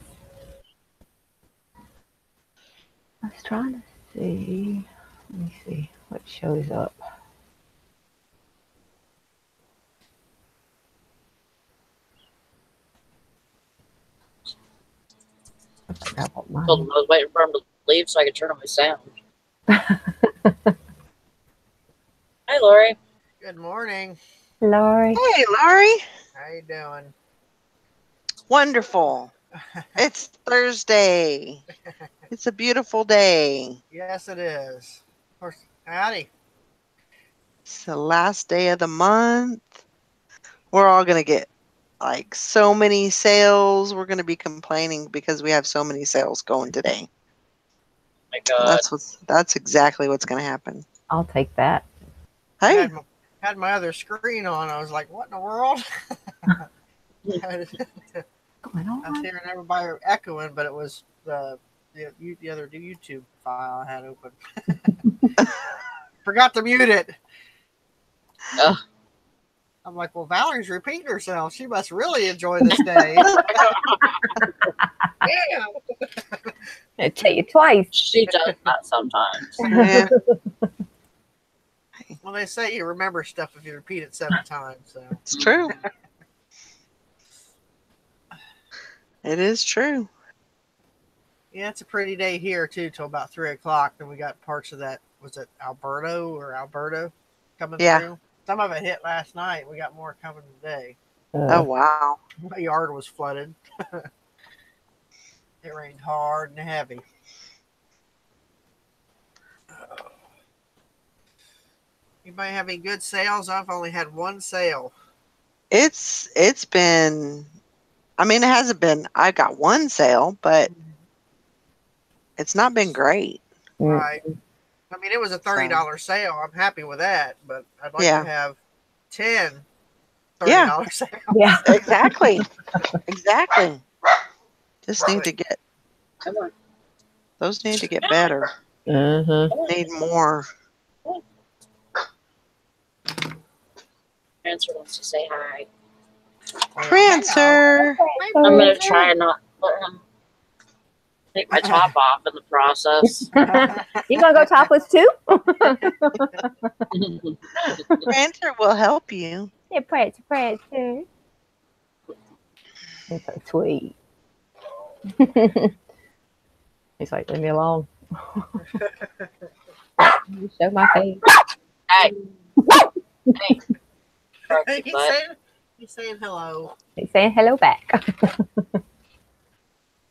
I was trying to see. Let me see what shows up. I forgot what Told mine. him I was waiting for him to leave so I could turn on my sound. Hi, Lori. Good morning. Lori. Hey, Laurie. How you doing? Wonderful. It's Thursday. It's a beautiful day. Yes, it is. Of course. Howdy. It's the last day of the month. We're all going to get like so many sales. We're going to be complaining because we have so many sales going today. My God. That's exactly what's going to happen. I'll take that. I Hey, had my other screen on. I was like, what in the world? I was Going on? hearing everybody echoing, but it was the other YouTube file I had open. Forgot to mute it. Ugh. I'm like, well, Valerie's repeating herself. She must really enjoy this day. Yeah. I tell you twice. She does that sometimes. yeah. Well, they say you remember stuff if you repeat it 7 times. So It's true. It is true. yeah, it's a pretty day here too till about 3 o'clock. Then we got parts of that. Was it Alberto coming Yeah. through? Some of it hit last night. We got more coming today. Oh, wow. My yard was flooded. It rained hard and heavy. Anybody have any good sales? I've only had one sale. It's been, I mean, it hasn't been, I got one sale, but it's not been great. Right. I mean, it was a $30 sale. I'm happy with that, but I'd like Yeah. to have 10 Yeah. $30 sales. Yeah. Exactly. Exactly. Just need to get, Come on. those need to get better. Need more. Prancer wants to say hi. Prancer. I'm going to try and not let him take my top off in the process. You gonna go topless too? Prancer will help you. Yeah, Prancer. He's so sweet. He's like, leave me alone. You show my face. Hey. Hey. He's saying hello. He's saying hello back.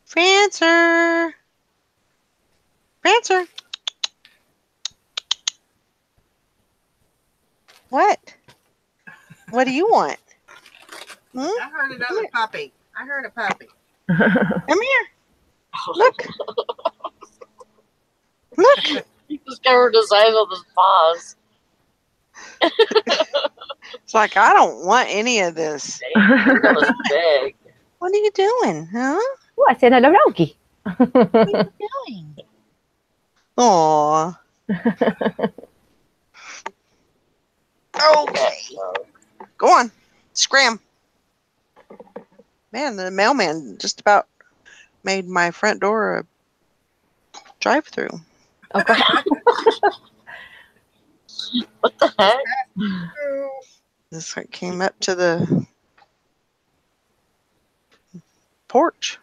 Prancer. Prancer. What? What do you want? Hmm? I heard another puppy. I heard a puppy. Come here. Look. Look. He just covered his eyes with his paws. It's like, I don't want any of this. That was big. What are you doing, huh? Oh, I said hello, doggy. What are you doing? Aw. Okay. Go on. Scram. Man, the mailman just about made my front door a drive-through. Okay. What the heck? This one came up to the porch.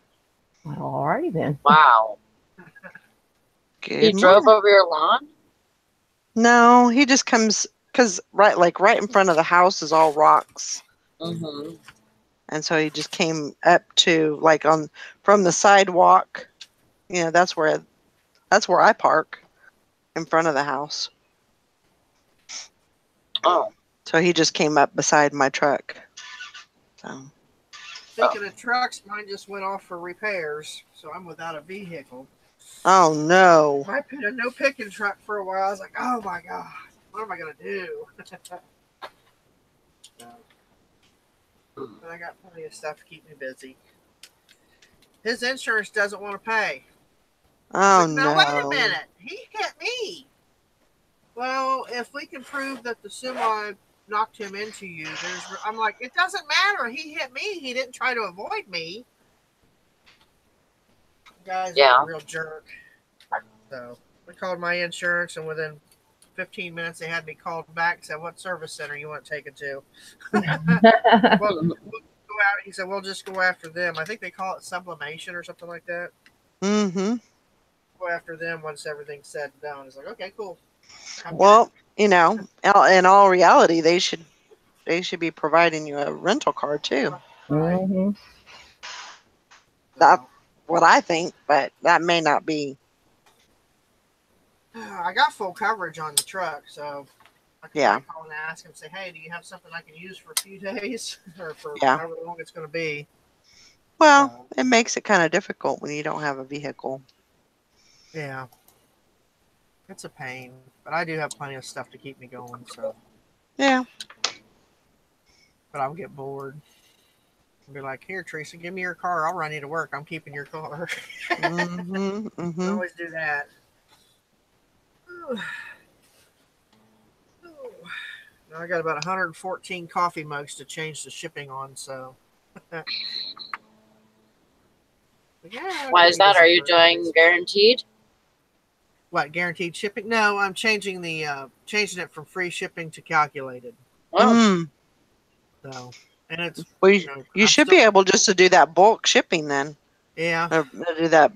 Well, alrighty then. Wow. Good He drove morning. over your lawn? No, he just comes because right in front of the house is all rocks, Mm-hmm. and so he just came up to from the sidewalk. You know, that's where I park in front of the house. Oh. So he just came up beside my truck. So. Speaking of trucks, mine just went off for repairs, so I'm without a vehicle. Oh no. I put a no picking truck for a while. I was like, oh my god, what am I gonna do? But I got plenty of stuff to keep me busy. His insurance doesn't want to pay. Oh Like, now wait a no. minute, he hit me. Well, if we can prove that the semi knocked him into you, I'm like, it doesn't matter. He hit me. He didn't try to avoid me. The guy's a real jerk. So we called my insurance, and within 15 minutes, they had me called back and said, what service center you want taken to? Well, we'll go out. He said, we'll just go after them. I think they call it sublimation or something like that. Mm-hmm. Go after them once everything's said and done. It's like, okay, cool. Well, you know, in all reality, they should be providing you a rental car too. Right. Mm-hmm. That's what I think, but that may not be. I got full coverage on the truck, so I can call and ask him, say, hey, do you have something I can use for a few days or for however long it's going to be? Well, it makes it kind of difficult when you don't have a vehicle. Yeah. It's a pain, but I do have plenty of stuff to keep me going, so. Yeah. But I'll get bored. I'll be like, here, Teresa, give me your car. I'll run you to work. I'm keeping your car. Mm-hmm. Mm-hmm. I always do that. Now I got about 114 coffee mugs to change the shipping on, so. Yeah, why is that? Are you doing guaranteed? What, guaranteed shipping? No, I'm changing changing it from free shipping to calculated. Oh. So, and it's you should be able just to do that bulk shipping then. Yeah. Or do that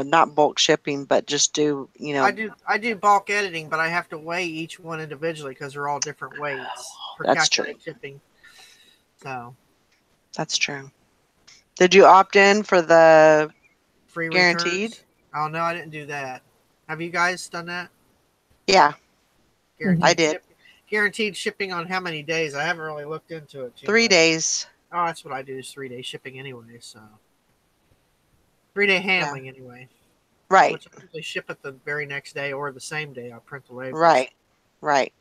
not bulk shipping, but just do I do bulk editing, but I have to weigh each one individually because they're all different weights for calculated shipping. So. That's true. Did you opt in for the free guaranteed? Returns? Oh no, I didn't do that. Have you guys done that? Yeah. Guaranteed I did. Guaranteed shipping on how many days? I haven't really looked into it. 3 days. Oh, that's what I do is 3 day shipping anyway. So 3-day handling anyway. Right. Which I usually ship it the very next day or the same day. I print the labels. Right. Right.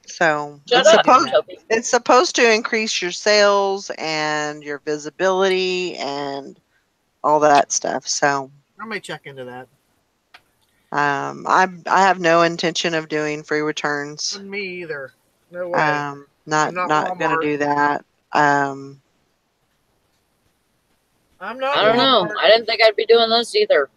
So it's supposed to increase your sales and your visibility and all that stuff. So I may check into that. I have no intention of doing free returns. Me either. No way. Not gonna do that. I'm not. I don't know. I didn't think I'd be doing this either.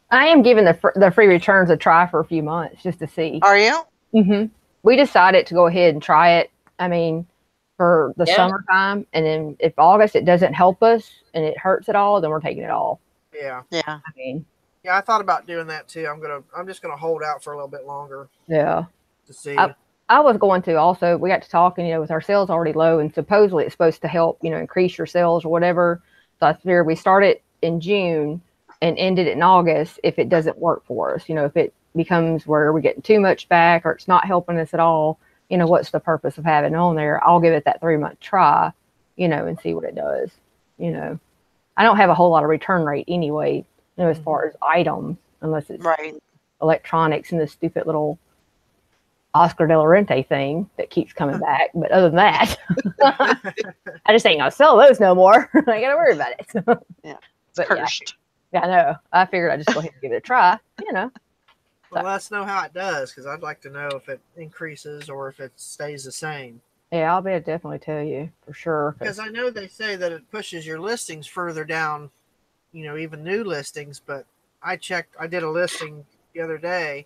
I am giving the free returns a try for a few months just to see. Are you? Mm-hmm. We decided to go ahead and try it. I mean, for the summertime, and then if August it doesn't help us and it hurts at all, then we're taking it off. Yeah. Yeah. I mean. Yeah, I thought about doing that too. I'm just gonna hold out for a little bit longer. Yeah. To see. I was going to also. We got to talking, with our sales already low, and supposedly it's supposed to help, increase your sales or whatever. So I figured we started in June and ended in August if it doesn't work for us. If it becomes where we're getting too much back or it's not helping us at all, what's the purpose of having it on there? I'll give it that 3-month try, and see what it does. I don't have a whole lot of return rate anyway, as far as items, unless it's electronics and the stupid little Oscar de la Renta thing that keeps coming back. But other than that, I just ain't gonna sell those no more. I ain't gotta worry about it. Yeah, it's But cursed. yeah, I know. I figured I'd just go ahead and give it a try. Well, let us know how it does, because I'd like to know if it increases or if it stays the same. Yeah, I'll be able to definitely tell you for sure. Because I know they say that it pushes your listings further down, even new listings. But I did a listing the other day,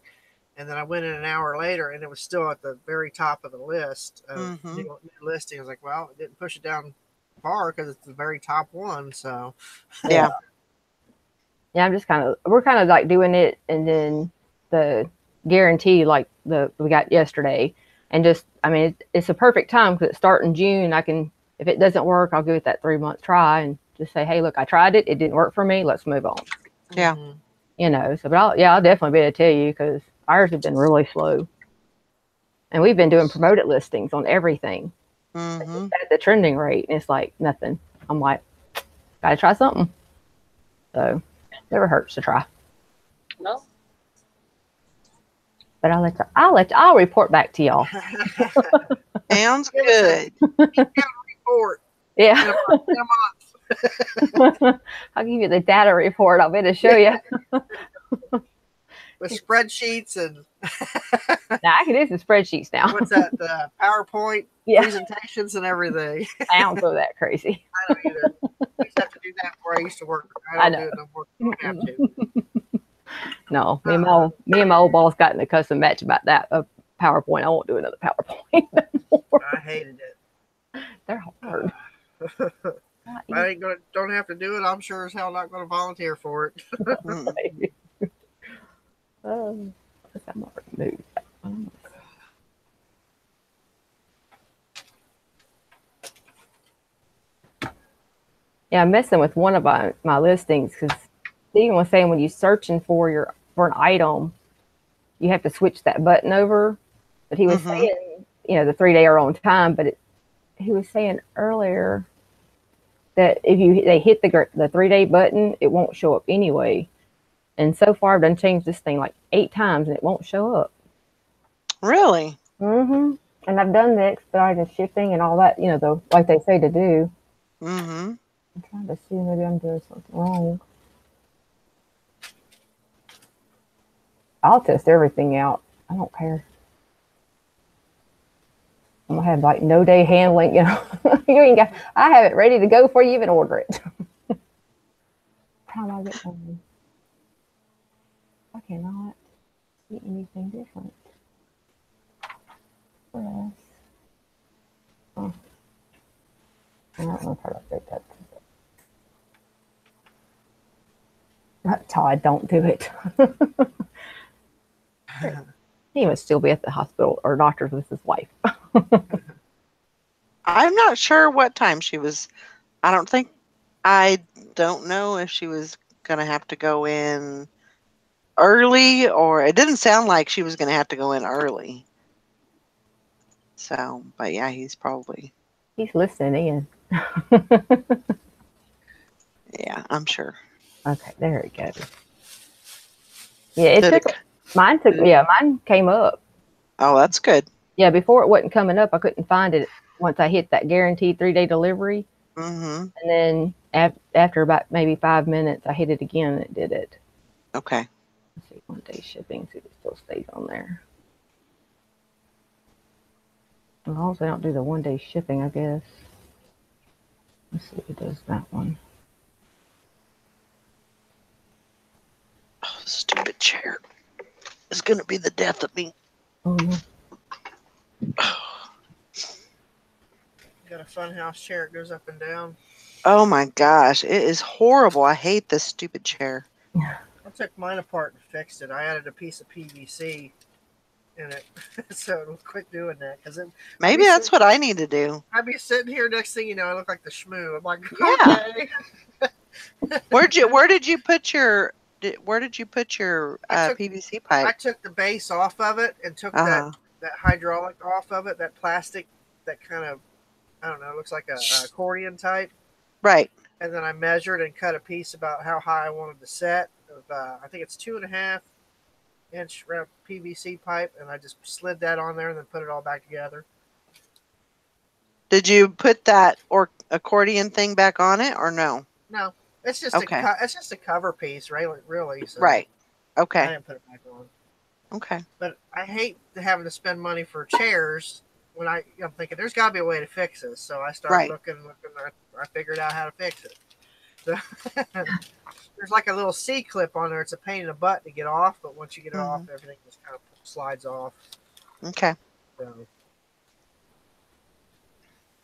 and then I went in an hour later, and it was still at the very top of the list of new listings. I was like, well, it didn't push it down far because it's the very top one. So, Yeah. Yeah, we're kind of like doing it, and then the guarantee like we got yesterday, and just I mean it's a perfect time because it's starting June. If it doesn't work, I'll give it that 3-month try and just say, hey, look, I tried it, it didn't work for me, let's move on. Yeah. So but I'll definitely be able to tell you because ours have been really slow, and we've been doing promoted listings on everything at the trending rate, and it's like nothing. I'm like, gotta try something. So never hurts to try. No. But I'll report back to y'all. Sounds good. report. Yeah. In a month. I'll give you the data report. I'll be able to show you. With spreadsheets and Now I can do some spreadsheets now. what's that? PowerPoint presentations and everything. I don't go that crazy. I don't either. I used to have to do that before I used to work. I don't do it no more. I don't have to. No, me and my old boss got in a custom match about that PowerPoint. I won't do another PowerPoint anymore. I hated it. They're hard. I don't have to do it. I'm sure as hell not going to volunteer for it. I'm already moved. Yeah, I'm messing with one of my listings because Stephen was saying when you're searching for an item, you have to switch that button over. But he was saying, the 3-day are on time. But he was saying earlier that if they hit the 3-day button, it won't show up anyway. And so far, I've done changed this thing like 8 times, and it won't show up. Really? And I've done the expedited shipping and all that, like they say to do. I'm trying to see, maybe I'm doing something wrong. I'll test everything out. I don't care. I'm gonna have like no day handling, you ain't I have it ready to go before you even order it. How do I get on? I cannot see anything different. Press. Oh. I don't know how to update that. Todd, don't do it. He must still be at the hospital or doctor's with his wife. I'm not sure what time she was. I don't know if she was going to have to go in early, or it didn't sound like she was going to have to go in early. So, but yeah, he's listening in. Yeah, I'm sure. Okay, there it goes. Yeah, mine came up. Oh, that's good. Yeah, before it wasn't coming up. I couldn't find it once I hit that guaranteed 3-day delivery. And then after about maybe 5 minutes, I hit it again and it did it. Okay. Let's see, 1-day shipping, see if it still stays on there. As long as I don't do the 1-day shipping, I guess. Let's see if it does that one. Oh, stupid chair. It's going to be the death of me. Got a funhouse chair. It goes up and down. Oh my gosh. It is horrible. I hate this stupid chair. I took mine apart and fixed it. I added a piece of PVC in it. So it'll quit doing that. Maybe that's what I need to do. I'd be sitting here, next thing you know, I look like the schmoo. I'm like, okay. Where did you put your PVC pipe? I took the base off of it and took that hydraulic off of it, that plastic, that kind of, I don't know, looks like a accordion type. Right. And then I measured and cut a piece about how high I wanted to set. I think it's 2.5 inch round PVC pipe, and I just slid that on there and then put it all back together. Did you put that or accordion thing back on it or no? No, it's just Okay. it's just a cover piece, really. So Right. I Okay. didn't put it back on. Okay. But I hate having to spend money for chairs when I'm thinking there's got to be a way to fix this. So I started Right. looking. I figured out how to fix it. So there's like a little C clip on there. It's a pain in the butt to get off, but once you get it off, everything just kind of slides off. Okay. So,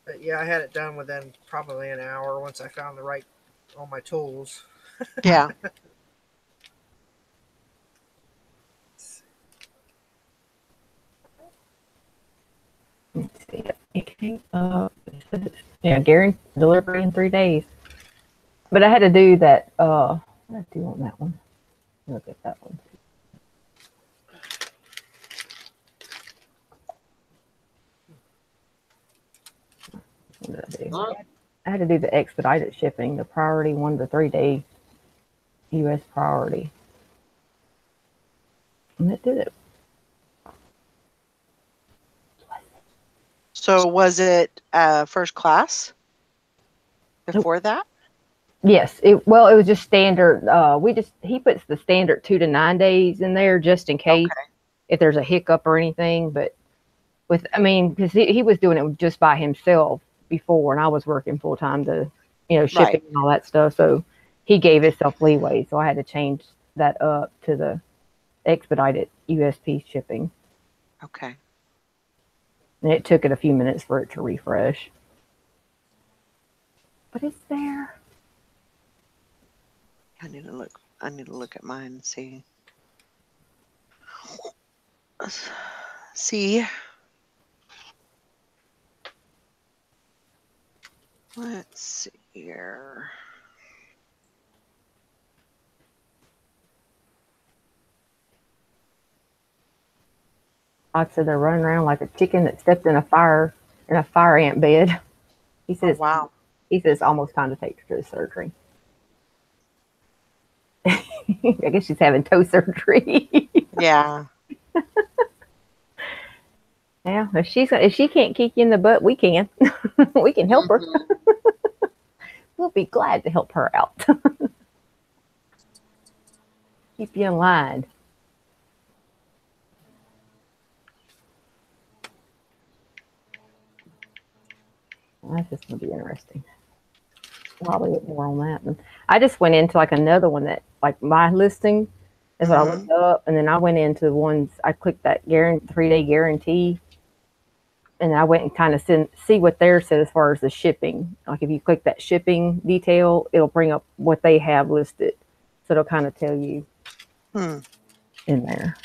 but yeah, I had it done within probably an hour once I found all my tools. Yeah. Let's see. It came up. Yeah, guarantee delivery in 3 days. But I had to do that. What did I do on that one? Look at that one. What did I do? I had to do the expedited shipping, the priority 1 to 3 day U.S. priority. And it did it. So was it first class before that? Yes. It was just standard. He puts the standard 2 to 9 days in there just in case if there's a hiccup or anything. But because he was doing it just by himself before, and I was working full time to, shipping and all that stuff. So he gave himself leeway. So I had to change that up to the expedited USP shipping. Okay. And it took it a few minutes for it to refresh. But it's there. I need to look at mine and see. See. Let's see here. I said they're running around like a chicken that stepped in a fire ant bed. He says, wow. He says it's almost time to take her to surgery. I guess she's having toe surgery. Yeah. Yeah, if she can't kick you in the butt, we can. We can help her. We'll be glad to help her out. Keep you in line. That's just going to be interesting. Probably get more on that. And I just went into like another one that like my listing is what I looked up, and then I went into ones I clicked that 3-day guarantee, and I went and kind of see what theirs said as far as the shipping. Like if you click that shipping detail, it'll bring up what they have listed, so it'll kind of tell you in there.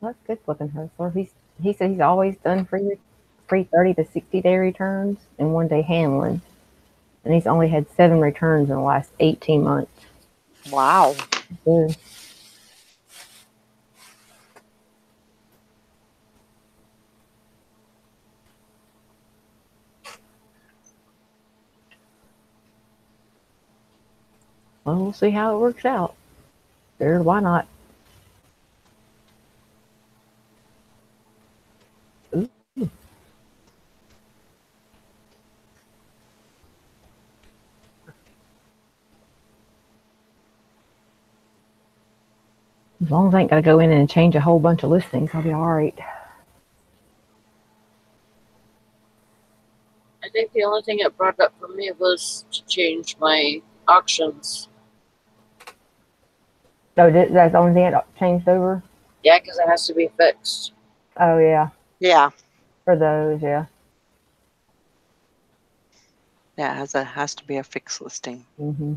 That's good looking hustler. He said he's always done free 30 to 60 day returns and 1 day handling, and he's only had 7 returns in the last 18 months. Wow. Yeah. Well, we'll see how it works out. There, why not? Ooh. As long as I ain't got to go in and change a whole bunch of listings, I'll be all right. I think the only thing it brought up for me was to change my auctions. Oh, that's the only thing that changed over? Yeah, because it has to be fixed. Oh, yeah. Yeah. For those, yeah. Yeah, it has to be a fixed listing. Mm-hmm.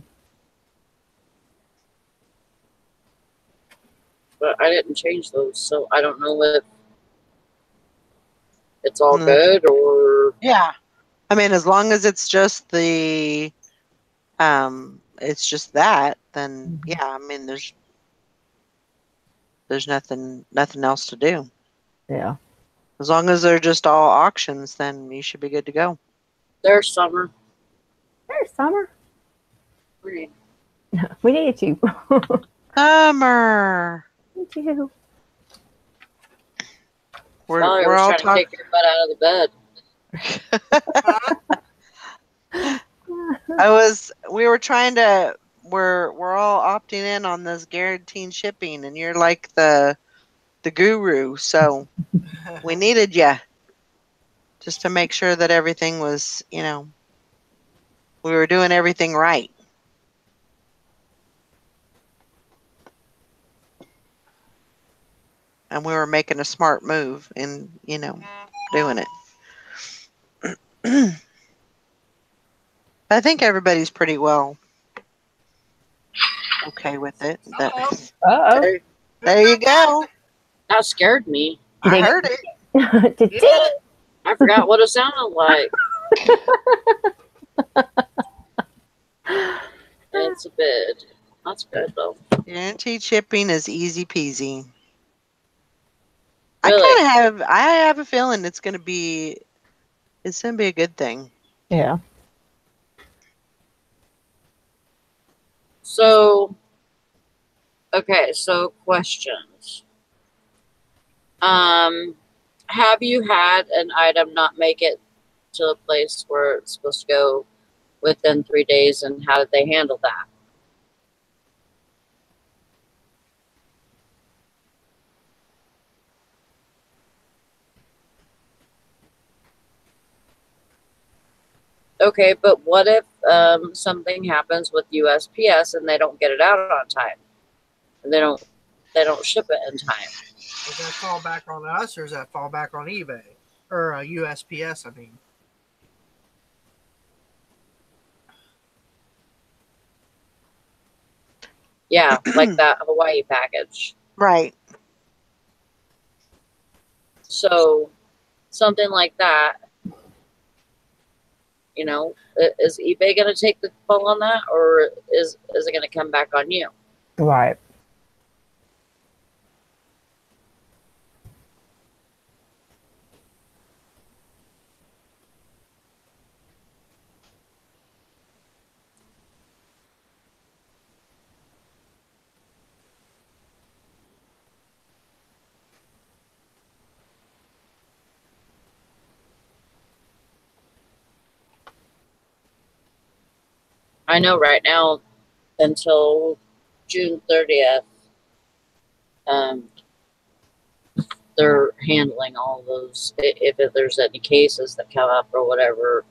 But I didn't change those, so I don't know if it's all good or... Yeah. I mean, as long as it's just it's just that, then yeah, I mean, there's nothing else to do. Yeah. As long as they're just all auctions, then you should be good to go. There's summer. There's Summer. Right. We need you. Summer. Need you. Molly We're was all trying to kick your butt out of the bed. We were trying to we're all opting in on this guaranteed shipping, and you're like the guru, so we needed you just to make sure that everything was, we were doing everything right. And we were making a smart move in, doing it. I think everybody's pretty well okay with it. Uh-oh. There you go. That scared me. I heard it. Ding. I forgot what it sounded like. It's a bid. That's good though. Guaranteed shipping is easy peasy. Really? I have a feeling it's gonna be a good thing. Yeah. So, okay, so questions. Have you had an item not make it to a place where it's supposed to go within 3 days, and how did they handle that? Okay, but what if something happens with USPS and they don't get it out on time, and they don't ship it in time? Does that fall back on us, or does that fall back on eBay or USPS? I mean, Yeah, like that Hawaii package. Right. So something like that, is eBay going to take the fall on that, or is it going to come back on you? Right. I know right now until June 30th, they're handling all those. If there's any cases that come up or whatever,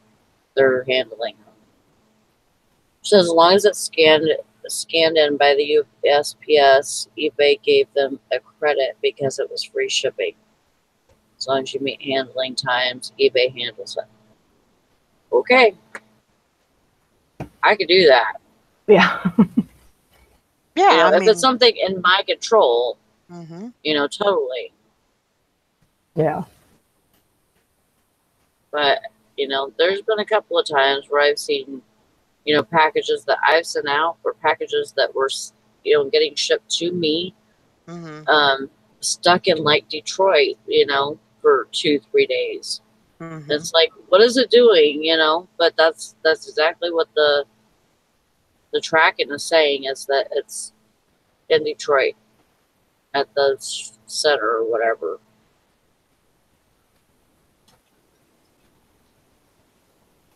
they're handling them. So as long as it's scanned in by the USPS, eBay gave them a credit because it was free shipping. As long as you meet handling times, eBay handles it. Okay. I could do that. Yeah. Yeah. If it's something in my control, totally. Yeah. But, there's been a couple of times where I've seen, packages that I've sent out, or packages that were, getting shipped to me, stuck in like Detroit, for 2-3 days. It's like, what is it doing, But that's exactly what the tracking is saying, is that it's in Detroit at the center or whatever.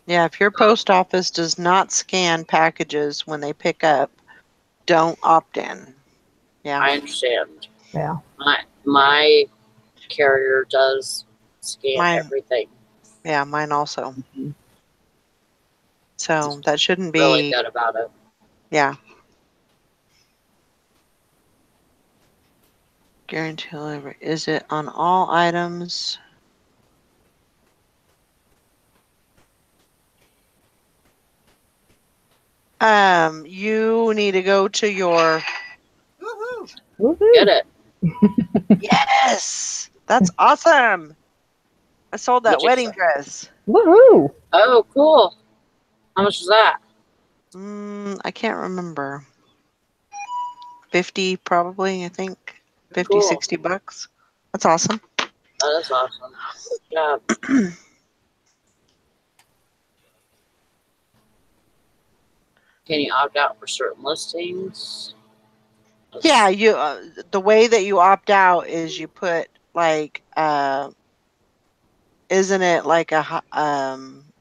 Yeah, if your post office does not scan packages when they pick up, don't opt in. Yeah. I understand. Yeah. My carrier does scan everything. Yeah, mine also. So that shouldn't be really good about it. Yeah. Guarantee delivery. Is it on all items? You need to go to your. woohoo! Woohoo. Get it. Yes, that's awesome. I sold that wedding dress. Woohoo. Oh, cool. How much was that? I can't remember. 50 probably, I think. 50, Cool. 60 bucks. That's awesome. Oh, that's awesome. Good job. Can you opt out for certain listings? Yeah, you the way that you opt out is you put like isn't it like a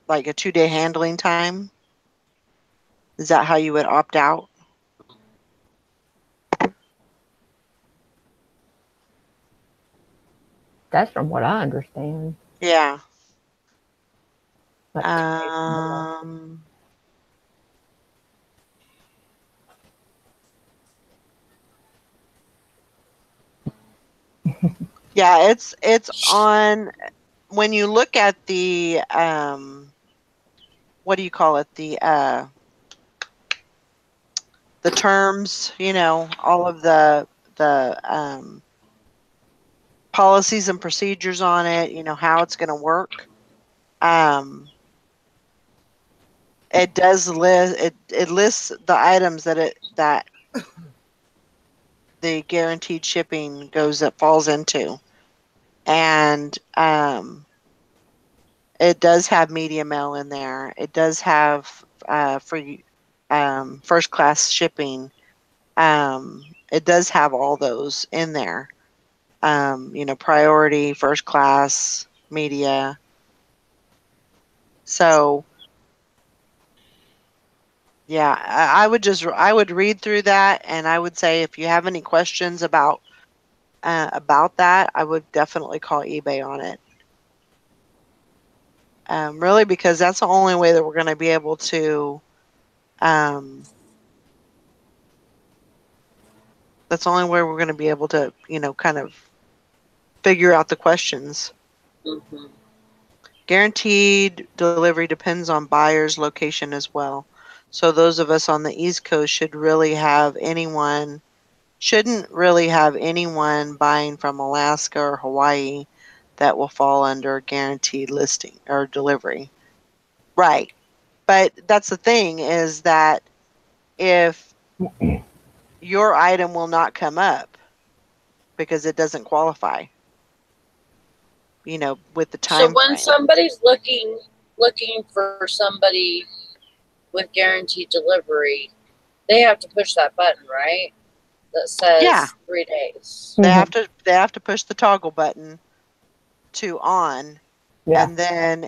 2-day handling time? Is that how you would opt out? That's from what I understand. Yeah. Like, Um yeah, it's on when you look at the what do you call it? The terms, all of the policies and procedures on it, how it's going to work. It does list it lists the items that the guaranteed shipping falls into, and it does have media mail in there. It does have for first class shipping. It does have all those in there. Priority, first class, media. So yeah, I would read through that, and I would say if you have any questions about that, I would definitely call eBay on it. Really, because that's the only way that we're going to be able to. That's the only way we're going to be able to, kind of figure out the questions. Mm-hmm. Guaranteed delivery depends on buyer's location as well. So those of us on the East Coast shouldn't really have anyone buying from Alaska or Hawaii that will fall under guaranteed listing or delivery. Right. But that's the thing is that if your item will not come up because it doesn't qualify, with the So time when frame. somebody's looking for somebody with guaranteed delivery, they have to push that button, right? That Yeah. says 3 days. They have to push the toggle button to on, yeah. and then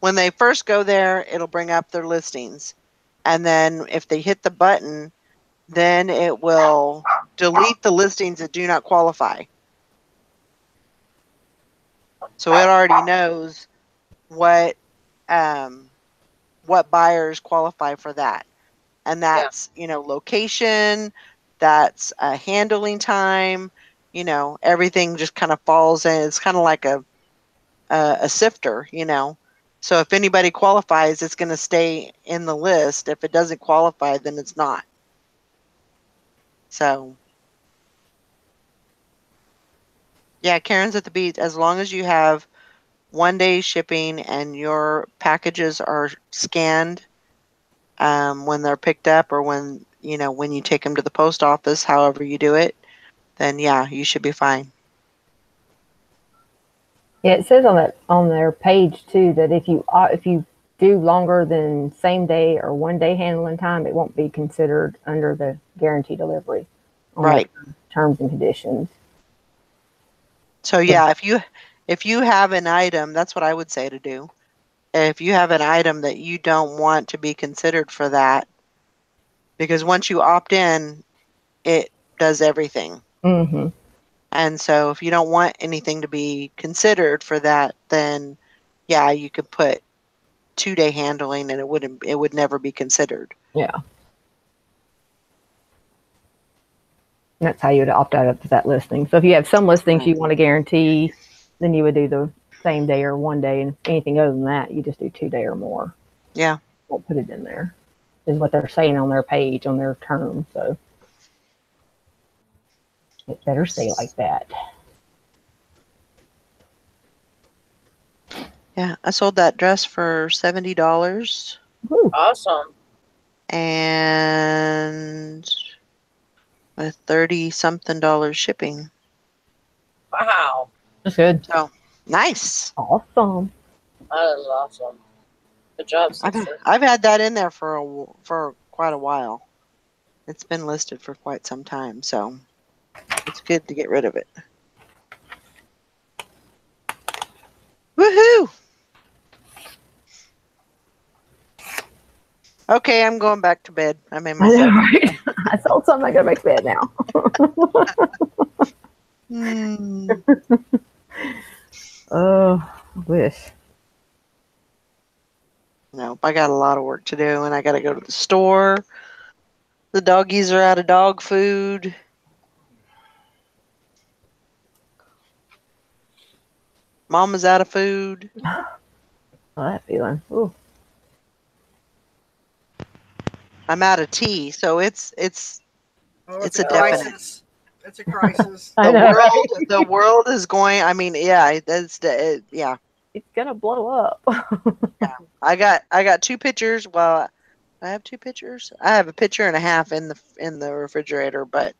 when they first go there, it'll bring up their listings. And then if they hit the button, then it will delete the listings that do not qualify. So it already knows what buyers qualify for that. And that's, location, that's handling time, everything just kind of falls in. It's kind of like a sifter, So if anybody qualifies, it's going to stay in the list. If it doesn't qualify, then it's not. So, yeah, Karen's at the beach. As long as you have 1 day shipping and your packages are scanned when they're picked up or when you take them to the post office, however you do it, then yeah, you should be fine. Yeah, it says on their page too that if you do longer than same day or 1 day handling time, it won't be considered under the guarantee delivery on Right. the terms and conditions. So yeah, if you have an item, that's what I would say to do. If you have an item that you don't want to be considered for that, because once you opt in, it does everything. Mm-hmm. And so if you don't want anything to be considered for that, then yeah, you could put 2-day handling and it would never be considered. Yeah. That's how you would opt out of that listing. So if you have some listings you want to guarantee, then you would do the same day or 1 day, and anything other than that, you just do 2 day or more. Yeah. Won't put it in there. Is what they're saying on their page, on their terms. So it better stay like that. Yeah, I sold that dress for $70. Woo. Awesome. And with $30-something shipping. Wow. That's good. So nice. Awesome. That is awesome. Good job, sister. I've had that in there for quite a while. It's been listed for quite some time, so it's good to get rid of it. Woohoo! Okay, I'm going back to bed. I made I know, myself. right? I sold something. I gotta make bed now. Oh, I wish. Nope, I got a lot of work to do, and I got to go to the store. The doggies are out of dog food. Mama's out of food. Oh, that feeling. Ooh. I'm out of tea, so it's Oh, It's a a definite. crisis. It's a crisis. I know, right? The world is going. I mean, yeah, yeah. It's gonna blow up. I got two pitchers. Well, I have two pitchers. I have a pitcher and a half in the refrigerator, but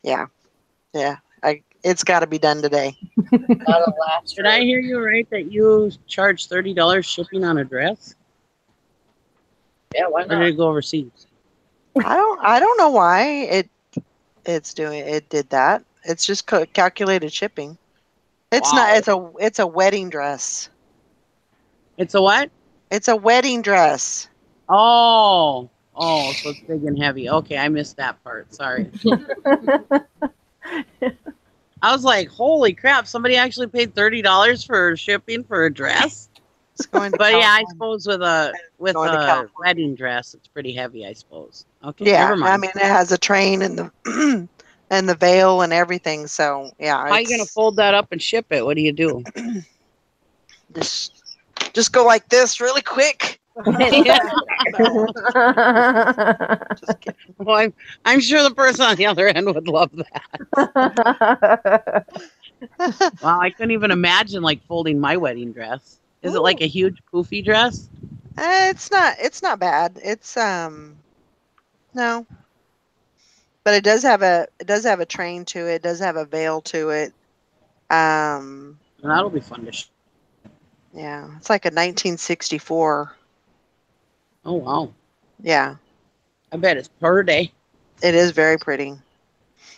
yeah. It's got to be done today. That'll last. Did I hear you right that you charge $30 shipping on a dress? Yeah, why Or did not? it go overseas? I don't know why it did that. It's just calculated shipping. It's Wow. not. It's a wedding dress. It's a what? It's a wedding dress. Oh, so it's big and heavy. Okay, I missed that part. Sorry. I was like, holy crap, somebody actually paid $30 for shipping for a dress? It's going to But yeah, I California. suppose with Going to a California. wedding dress, it's pretty heavy, I suppose. Okay, Yeah, never mind. I mean it has a train and the and the veil and everything. So yeah, How are you gonna fold that up and ship it? What do you do? just go like this really quick. Yeah. Just kidding. Well, I'm sure the person on the other end would love that. Wow, I couldn't even imagine like folding my wedding dress. Is it like a huge poofy dress? It's not bad. It's no, but it does have a train to it. It does have a veil to it. That'll be fun to ship. Yeah, it's like a 1964. Oh wow. Yeah, I bet it's per day. it is very pretty.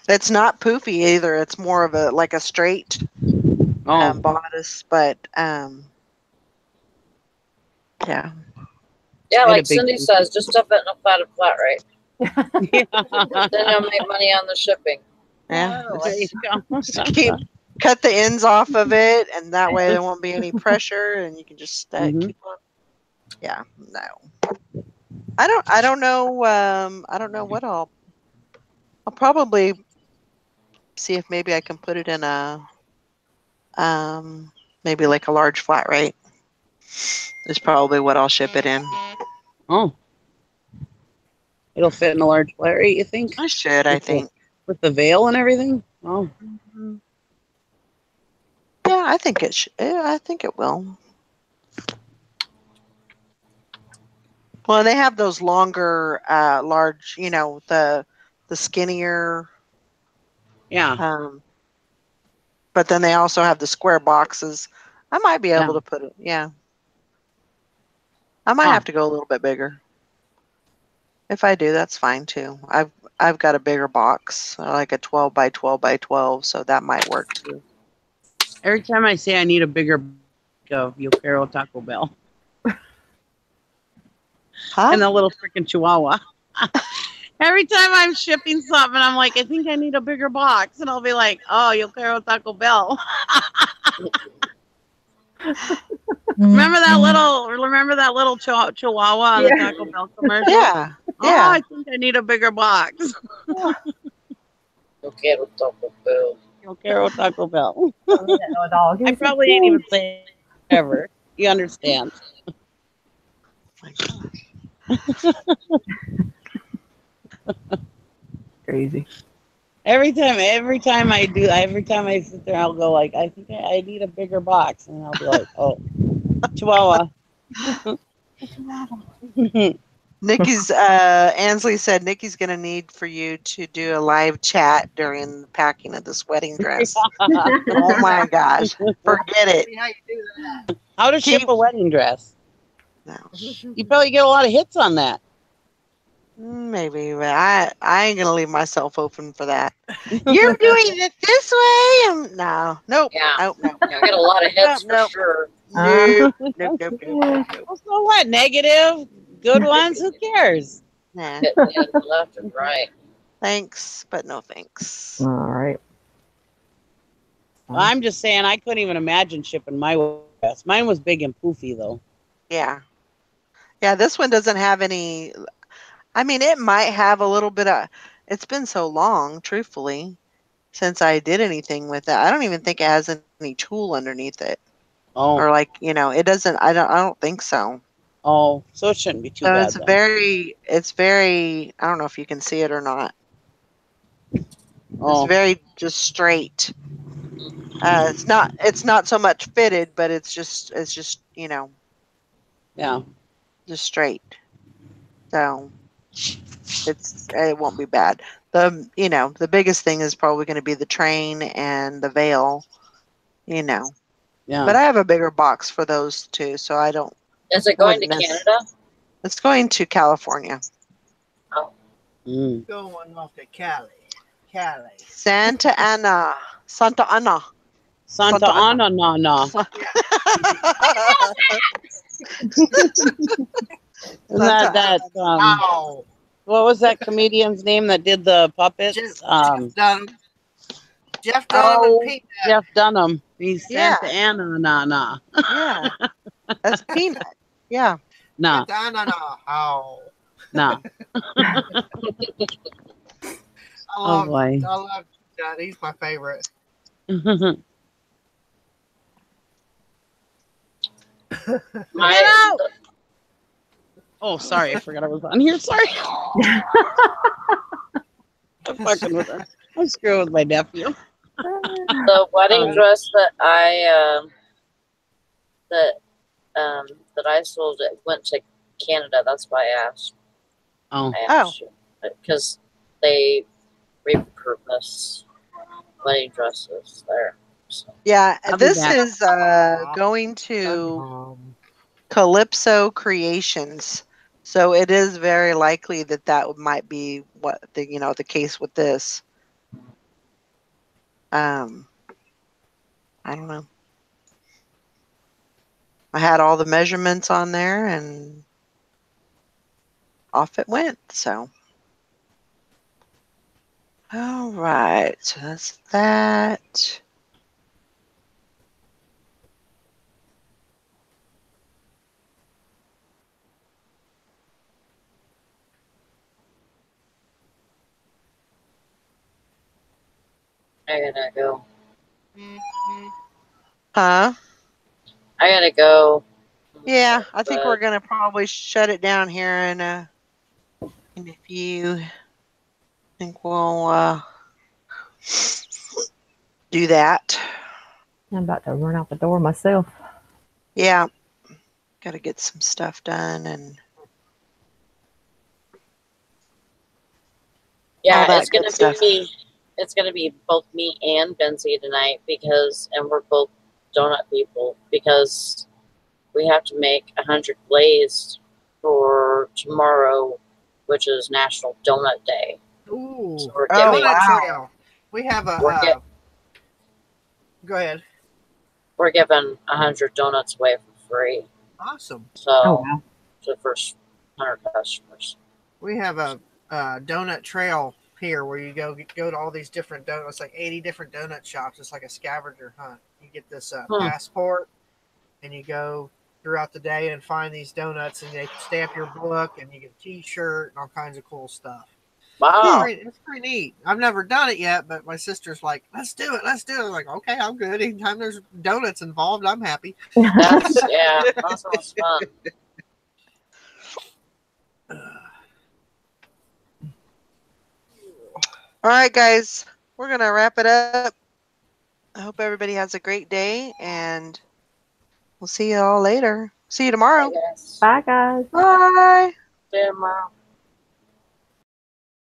It's not poofy either. It's more of a like a straight bodice, but yeah. Yeah, Had a like big Cindy piece. says, just stuff it in a platter flat rate. Yeah. Then you'll make money on the shipping. Yeah. Oh, there you go. Just cut the ends off of it, and that way there won't be any pressure, and you can just Mhm. keep on. Yeah, no. I don't know. I don't know what I'll probably see if maybe I can put it in a maybe like a large flat rate. Is probably what I'll ship it in. Oh. It'll fit in a large flat rate, you think? I should. I think. With the veil and everything? Oh. Yeah, I think it should. Yeah, I think it will. Well, they have those longer, large. You know, the skinnier. Yeah. But then they also have the square boxes. I might be able to put it. Yeah. I might have to go a little bit bigger. If I do, that's fine too. I've got a bigger box, like a 12 by 12 by 12, so that might work too. Every time I say I need a bigger of Yo Quiero Taco Bell Huh? and a little freaking Chihuahua. Every time I'm shipping something, I'm like, I think I need a bigger box, and I'll be like, oh, Yo Quiero Taco Bell. Remember that little Chihuahua on the Taco Bell commercial? Yeah. Oh, I think I need a bigger box. Yo quiero Taco Bell. Yo Quiero Taco Bell. A dog. I probably ain't even saying it ever. You understand? My gosh. Crazy. Every time I sit there, I'll go like, I think I need a bigger box, and I'll be like, oh, Chihuahua. Nikki's Ansley said Nikki's gonna need for you to do a live chat during the packing of this wedding dress. Oh my gosh. Forget it. See how you do that. How to ship Keep a wedding dress. no. You probably get a lot of hits on that. Maybe, but I ain't gonna leave myself open for that. You're doing it this way. No, nope. Yeah. Nope, nope, You'll get a lot of hits for Nope. sure. nope, nope, nope, nope, nope, nope. Well, so what? Negative, good ones. Who cares? Nah. Hit left and right. Thanks, but no thanks. All right. I'm just saying, I couldn't even imagine shipping my dress. Mine was big and poofy, though. Yeah. Yeah, this one doesn't have any. I mean, it might have a little bit of. It's been so long, truthfully, since I did anything with it. I don't even think it has any tulle underneath it, Oh, or like it doesn't. I don't think so. oh, so it shouldn't be too So bad it's then. it's very. I don't know if you can see it or not. It's Oh, very just straight. It's not so much fitted, but it's just yeah, just straight. So it won't be bad. The biggest thing is probably going to be the train and the veil, you know. yeah. But I have a bigger box for those too, so I don't. Is it going to wouldn't Canada? It's going to California, Mm. Going off to Cali. Cali. Santa Ana, Santa Ana. Santa Santa Ana. Ana, na na. Isn't Santa that Wow. what was that comedian's name that did the puppets? Jeff Dunham. Jeff Dunham Oh, and Pete. Jeff Dunham. He's Yeah. Santa Ana, na na. yeah, that's Peanut. Yeah, Nah, Oh. nah. Oh boy. I love that. He's my favorite. My, Oh, sorry, I forgot I was on here. Sorry. I'm fucking with her. I'm screwing with my nephew. the wedding dress that I sold it went to Canada. That's why I asked. Oh, Because they repurpose wedding dresses there. So. yeah. I'll be This back. is going to Calypso Creations. So it is very likely that might be what the case with this. I don't know. I had all the measurements on there and off it went. So all right, so that's that. I gotta go. Huh? I gotta go. Yeah, I think But we're gonna probably shut it down here in a few. I think we'll do that. I'm about to run out the door myself. Yeah, got to get some stuff done and yeah, all that it's gonna good stuff. be both me and Benzie tonight and we're both donut people because we have to make 100 glazed for tomorrow, which is National Donut Day. Ooh. So we're Oh, giving wow. Trail. We have a. We're get- Go ahead. we're giving 100 donuts away for free. Awesome. So Oh wow. to the first 100 customers. We have a donut trail here where you go to all these different donuts, like 80 different donut shops. It's like a scavenger hunt. You get this passport, and you go throughout the day and find these donuts, and they stamp your book, and you get a T-shirt and all kinds of cool stuff. Wow. It's pretty neat. I've never done it yet, but my sister's like, "Let's do it. Let's do it." I'm like, okay, I'm good. Anytime there's donuts involved, I'm happy. That sounds fun. All right, guys, we're gonna wrap it up. I hope everybody has a great day, and we'll see you all later. See you tomorrow. I guess. Bye guys. Bye. See you tomorrow.